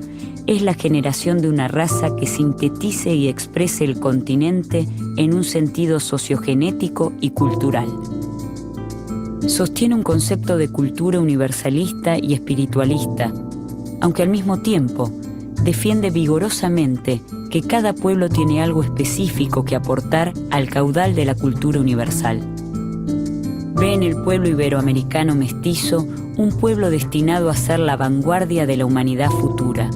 es la generación de una raza que sintetice y exprese el continente en un sentido sociogenético y cultural. Sostiene un concepto de cultura universalista y espiritualista, aunque al mismo tiempo defiende vigorosamente que cada pueblo tiene algo específico que aportar al caudal de la cultura universal. Ve en el pueblo iberoamericano mestizo un pueblo destinado a ser la vanguardia de la humanidad futura.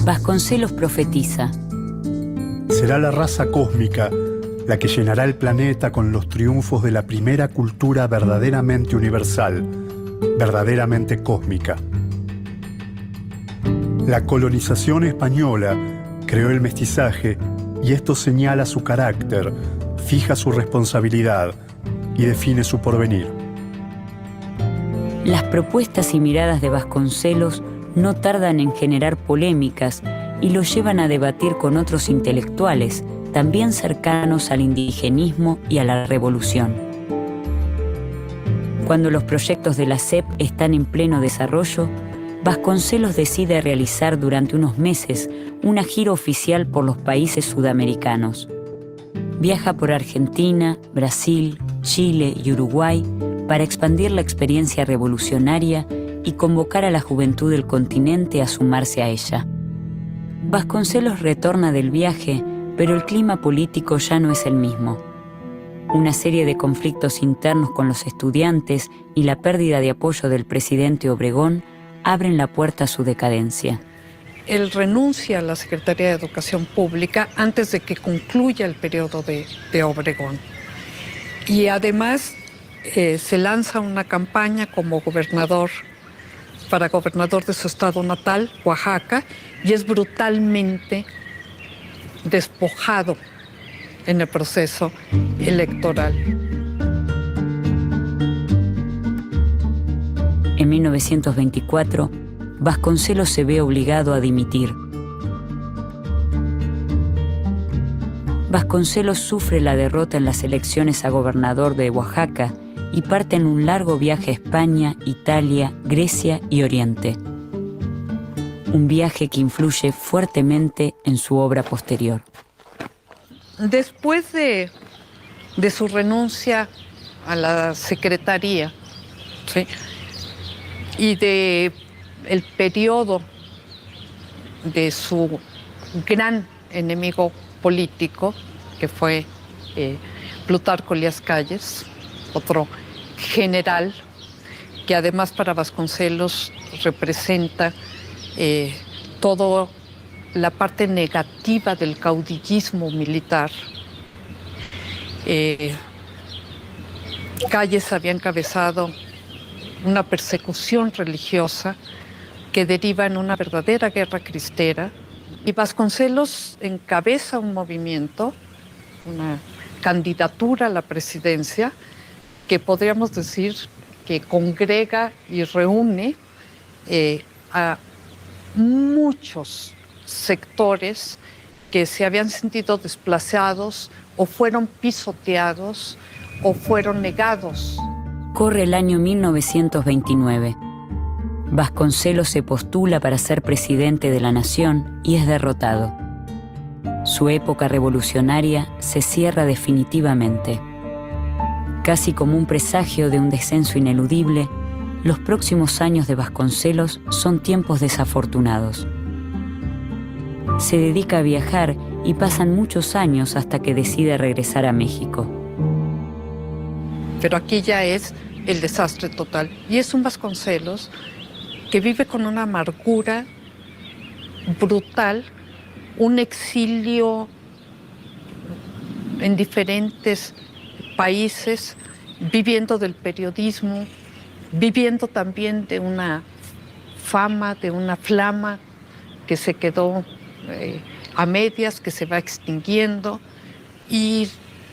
Vasconcelos profetiza: será la raza cósmica la que llenará el planeta con los triunfos de la primera cultura verdaderamente universal, verdaderamente cósmica. La colonización española creó el mestizaje y esto señala su carácter, fija su responsabilidad y define su porvenir. Las propuestas y miradas de Vasconcelos no tardan en generar polémicas y lo llevan a debatir con otros intelectuales, también cercanos al indigenismo y a la revolución. Cuando los proyectos de la SEP están en pleno desarrollo, Vasconcelos decide realizar durante unos meses una gira oficial por los países sudamericanos. Viaja por Argentina, Brasil, Chile y Uruguay para expandir la experiencia revolucionaria y convocar a la juventud del continente a sumarse a ella. Vasconcelos retorna del viaje, pero el clima político ya no es el mismo. Una serie de conflictos internos con los estudiantes y la pérdida de apoyo del presidente Obregón abren la puerta a su decadencia. Él renuncia a la Secretaría de Educación Pública antes de que concluya el periodo de Obregón. Y además se lanza una campaña como gobernador, para gobernador de su estado natal, Oaxaca, y es brutalmente despojado en el proceso electoral. En 1924, Vasconcelos se ve obligado a dimitir. Vasconcelos sufre la derrota en las elecciones a gobernador de Oaxaca y parte en un largo viaje a España, Italia, Grecia y Oriente. Un viaje que influye fuertemente en su obra posterior. Después de su renuncia a la secretaría, ¿sí?, y de el periodo de su gran enemigo político, que fue Plutarco Elías Calles, otro general que además para Vasconcelos representa toda la parte negativa del caudillismo militar. Calles había encabezado una persecución religiosa que deriva en una verdadera guerra cristera, y Vasconcelos encabeza un movimiento, una candidatura a la presidencia, que podríamos decir que congrega y reúne a muchos sectores que se habían sentido desplazados o fueron pisoteados o fueron negados. Corre el año 1929. Vasconcelos se postula para ser presidente de la nación y es derrotado. Su época revolucionaria se cierra definitivamente. Casi como un presagio de un descenso ineludible, los próximos años de Vasconcelos son tiempos desafortunados. Se dedica a viajar y pasan muchos años hasta que decide regresar a México. Pero aquí ya es el desastre total. Y es un Vasconcelos que vive con una amargura brutal, un exilio en diferentes países, viviendo del periodismo, viviendo también de una fama, de una flama que se quedó a medias, que se va extinguiendo, y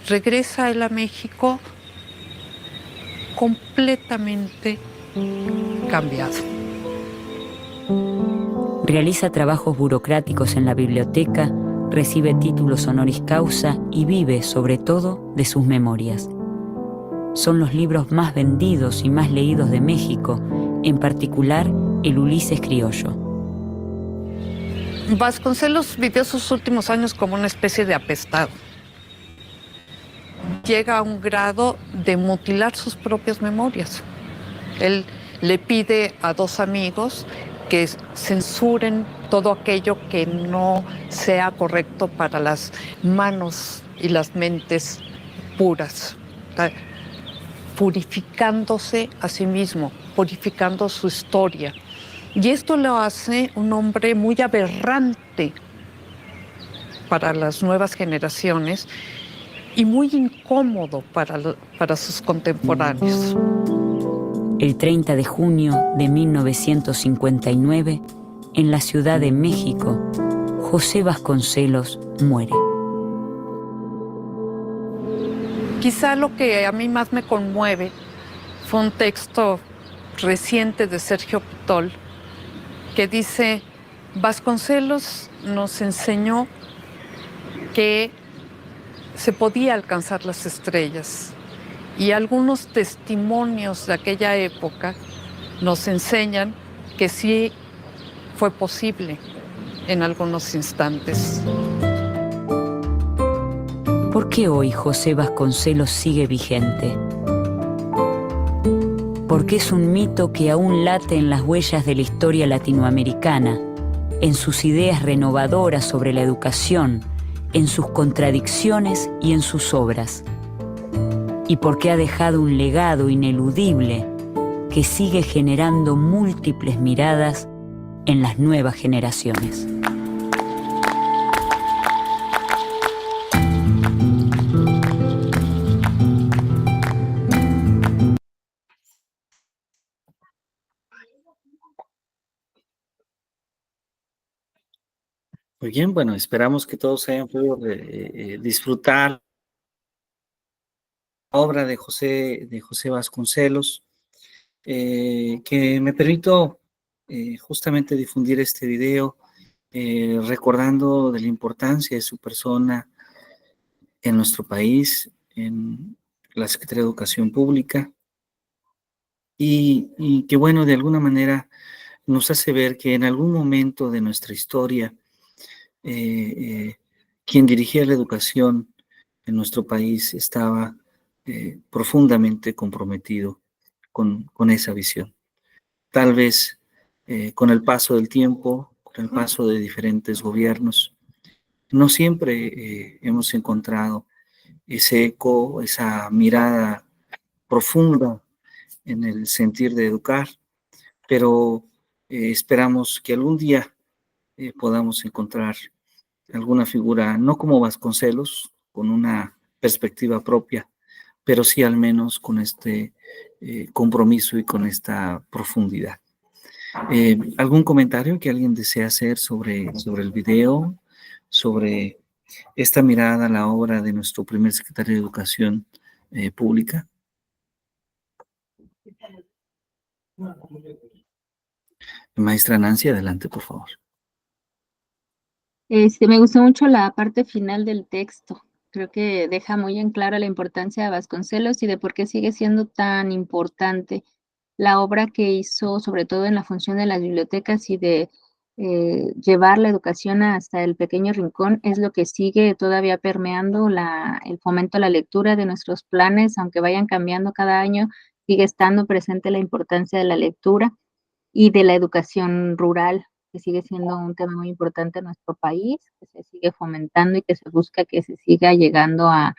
regresa él a México completamente cambiado. Realiza trabajos burocráticos en la biblioteca, recibe títulos honoris causa y vive, sobre todo, de sus memorias. Son los libros más vendidos y más leídos de México, en particular el Ulises criollo. Vasconcelos vivió sus últimos años como una especie de apestado. Llega a un grado de mutilar sus propias memorias. Él le pide a dos amigos que censuren todo aquello que no sea correcto para las manos y las mentes puras, purificándose a sí mismo, purificando su historia. Y esto lo hace un hombre muy aberrante para las nuevas generaciones y muy incómodo para sus contemporáneos. El 30 de junio de 1959, en la Ciudad de México, José Vasconcelos muere. Quizá lo que a mí más me conmueve fue un texto reciente de Sergio Pitol que dice: Vasconcelos nos enseñó que se podía alcanzar las estrellas, y algunos testimonios de aquella época nos enseñan que sí fue posible en algunos instantes. ¿Por qué hoy José Vasconcelos sigue vigente? Porque es un mito que aún late en las huellas de la historia latinoamericana, en sus ideas renovadoras sobre la educación, en sus contradicciones y en sus obras. Y porque ha dejado un legado ineludible que sigue generando múltiples miradas en las nuevas generaciones. Muy bien, bueno, esperamos que todos hayan podido disfrutar la obra de José Vasconcelos, que me permito justamente difundir este video recordando de la importancia de su persona en nuestro país, en la Secretaría de Educación Pública, y que bueno, de alguna manera nos hace ver que en algún momento de nuestra historia, quien dirigía la educación en nuestro país estaba profundamente comprometido con esa visión. Tal vez con el paso del tiempo, con el paso de diferentes gobiernos, no siempre hemos encontrado ese eco, esa mirada profunda en el sentir de educar, pero esperamos que algún día podamos encontrar alguna figura, no como Vasconcelos, con una perspectiva propia, pero sí al menos con este compromiso y con esta profundidad. ¿Algún comentario que alguien desea hacer sobre el video, sobre esta mirada a la obra de nuestro primer secretario de Educación Pública? Maestra Nancy, adelante, por favor. Me gustó mucho la parte final del texto. Creo que deja muy en claro la importancia de Vasconcelos y de por qué sigue siendo tan importante la obra que hizo, sobre todo en la función de las bibliotecas y de llevar la educación hasta el pequeño rincón, es lo que sigue todavía permeando el fomento a la lectura de nuestros planes, aunque vayan cambiando cada año, sigue estando presente la importancia de la lectura y de la educación rural, que sigue siendo un tema muy importante en nuestro país, que se sigue fomentando y que se busca que se siga llegando a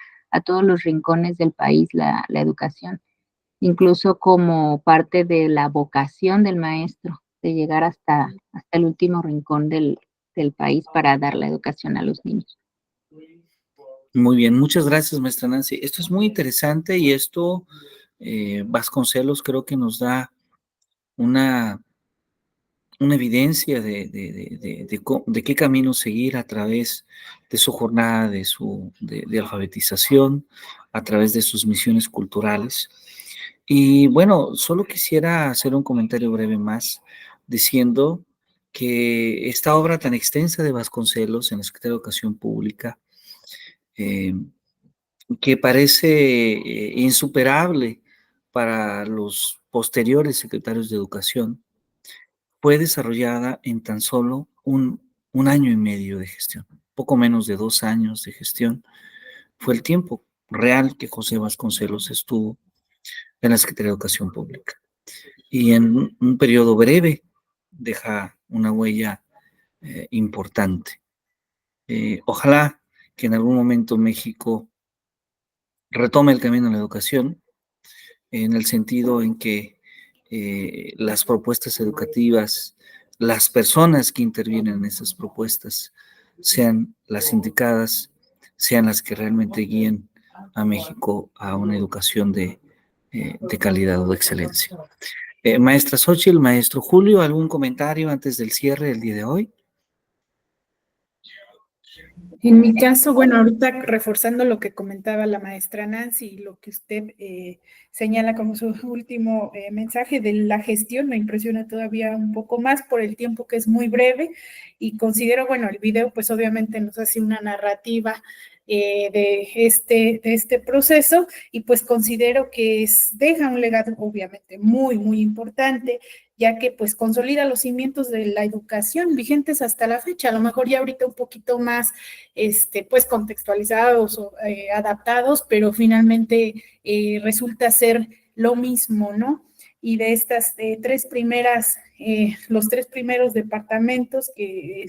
todos los rincones del país la educación, incluso como parte de la vocación del maestro, de llegar hasta el último rincón del país para dar la educación a los niños. Muy bien, muchas gracias, maestra Nancy. Esto es muy interesante y esto, Vasconcelos, creo que nos da una evidencia de qué camino seguir a través de su jornada, de alfabetización, a través de sus misiones culturales. Y bueno, solo quisiera hacer un comentario breve más, diciendo que esta obra tan extensa de Vasconcelos en la Secretaría de Educación Pública, eh, que parece insuperable para los posteriores secretarios de Educación, fue desarrollada en tan solo un año y medio de gestión, poco menos de 2 años de gestión. Fue el tiempo real que José Vasconcelos estuvo en la Secretaría de Educación Pública. Y en un periodo breve deja una huella importante. Ojalá que en algún momento México retome el camino de la educación, en el sentido en que las propuestas educativas, las personas que intervienen en esas propuestas, sean las indicadas, sean las que realmente guíen a México a una educación de calidad o de excelencia. Maestra Xochitl, maestro Julio, ¿algún comentario antes del cierre del día de hoy? En mi caso, bueno, ahorita reforzando lo que comentaba la maestra Nancy y lo que usted señala como su último mensaje de la gestión, me impresiona todavía un poco más por el tiempo que es muy breve y considero, bueno, el video pues obviamente nos hace una narrativa de este proceso y pues considero que deja un legado obviamente muy, muy importante, ya que pues consolida los cimientos de la educación vigentes hasta la fecha, a lo mejor ya ahorita un poquito más pues contextualizados o adaptados, pero finalmente resulta ser lo mismo, ¿no? Y de estas los 3 primeros departamentos, que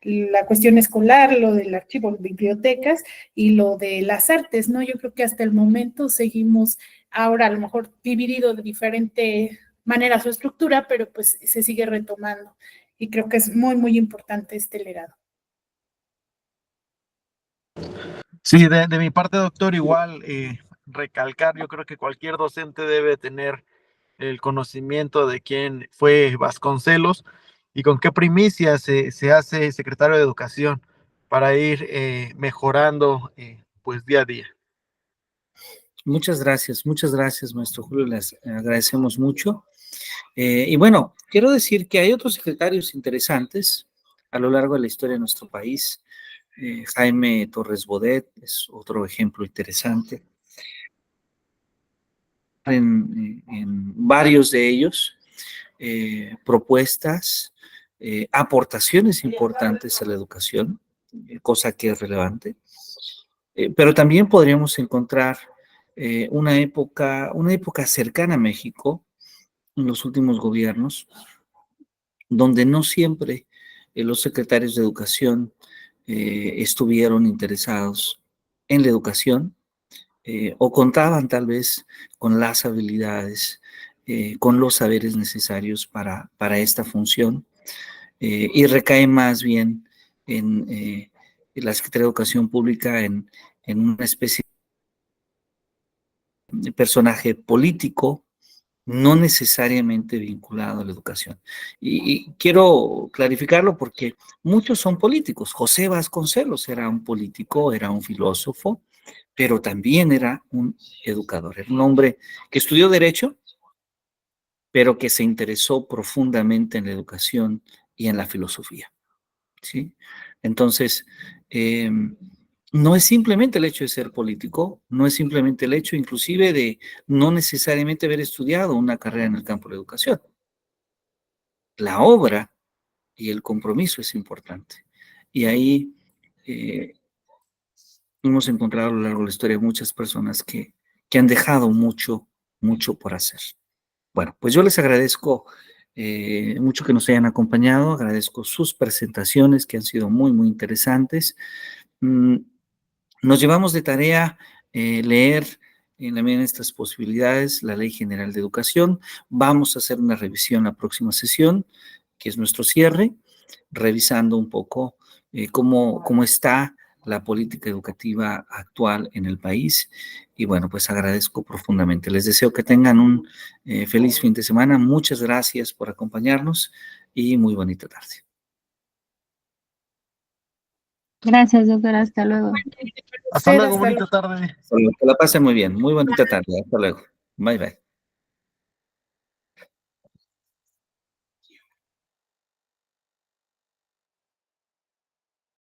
la cuestión escolar, lo del archivo, bibliotecas y lo de las artes, ¿no? Yo creo que hasta el momento seguimos ahora a lo mejor dividido de diferente manera su estructura, pero pues se sigue retomando y creo que es muy, muy importante este legado. Sí, de mi parte, doctor, igual recalcar, yo creo que cualquier docente debe tener el conocimiento de quién fue Vasconcelos y con qué primicia se hace secretario de Educación para ir mejorando pues día a día. Muchas gracias, maestro Julio, les agradecemos mucho. Y bueno, quiero decir que hay otros secretarios interesantes a lo largo de la historia de nuestro país. Jaime Torres Bodet es otro ejemplo interesante. En varios de ellos, propuestas, aportaciones importantes a la educación, cosa que es relevante. Pero también podríamos encontrar una época cercana a México, en los últimos gobiernos, donde no siempre los secretarios de educación estuvieron interesados en la educación o contaban tal vez con las habilidades, con los saberes necesarios para esta función y recae más bien en la Secretaría de Educación Pública en una especie de personaje político, no necesariamente vinculado a la educación. Y quiero clarificarlo porque muchos son políticos. José Vasconcelos era un político, era un filósofo, pero también era un educador. Era un hombre que estudió Derecho, pero que se interesó profundamente en la educación y en la filosofía, ¿sí? Entonces, no es simplemente el hecho de ser político, no es simplemente el hecho inclusive de no necesariamente haber estudiado una carrera en el campo de la educación. La obra y el compromiso es importante. Y ahí hemos encontrado a lo largo de la historia muchas personas que han dejado mucho, mucho por hacer. Bueno, pues yo les agradezco mucho que nos hayan acompañado, agradezco sus presentaciones que han sido muy, muy interesantes. Nos llevamos de tarea leer en la medida de estas posibilidades la Ley General de Educación. Vamos a hacer una revisión la próxima sesión, que es nuestro cierre, revisando un poco cómo está la política educativa actual en el país. Y bueno, pues agradezco profundamente. Les deseo que tengan un feliz fin de semana. Muchas gracias por acompañarnos y muy bonita tarde. Gracias, doctora. Hasta luego. Hasta luego, Hasta bonita tarde. Que la pasen muy bien. Muy bonita tarde. Hasta luego. Bye, bye.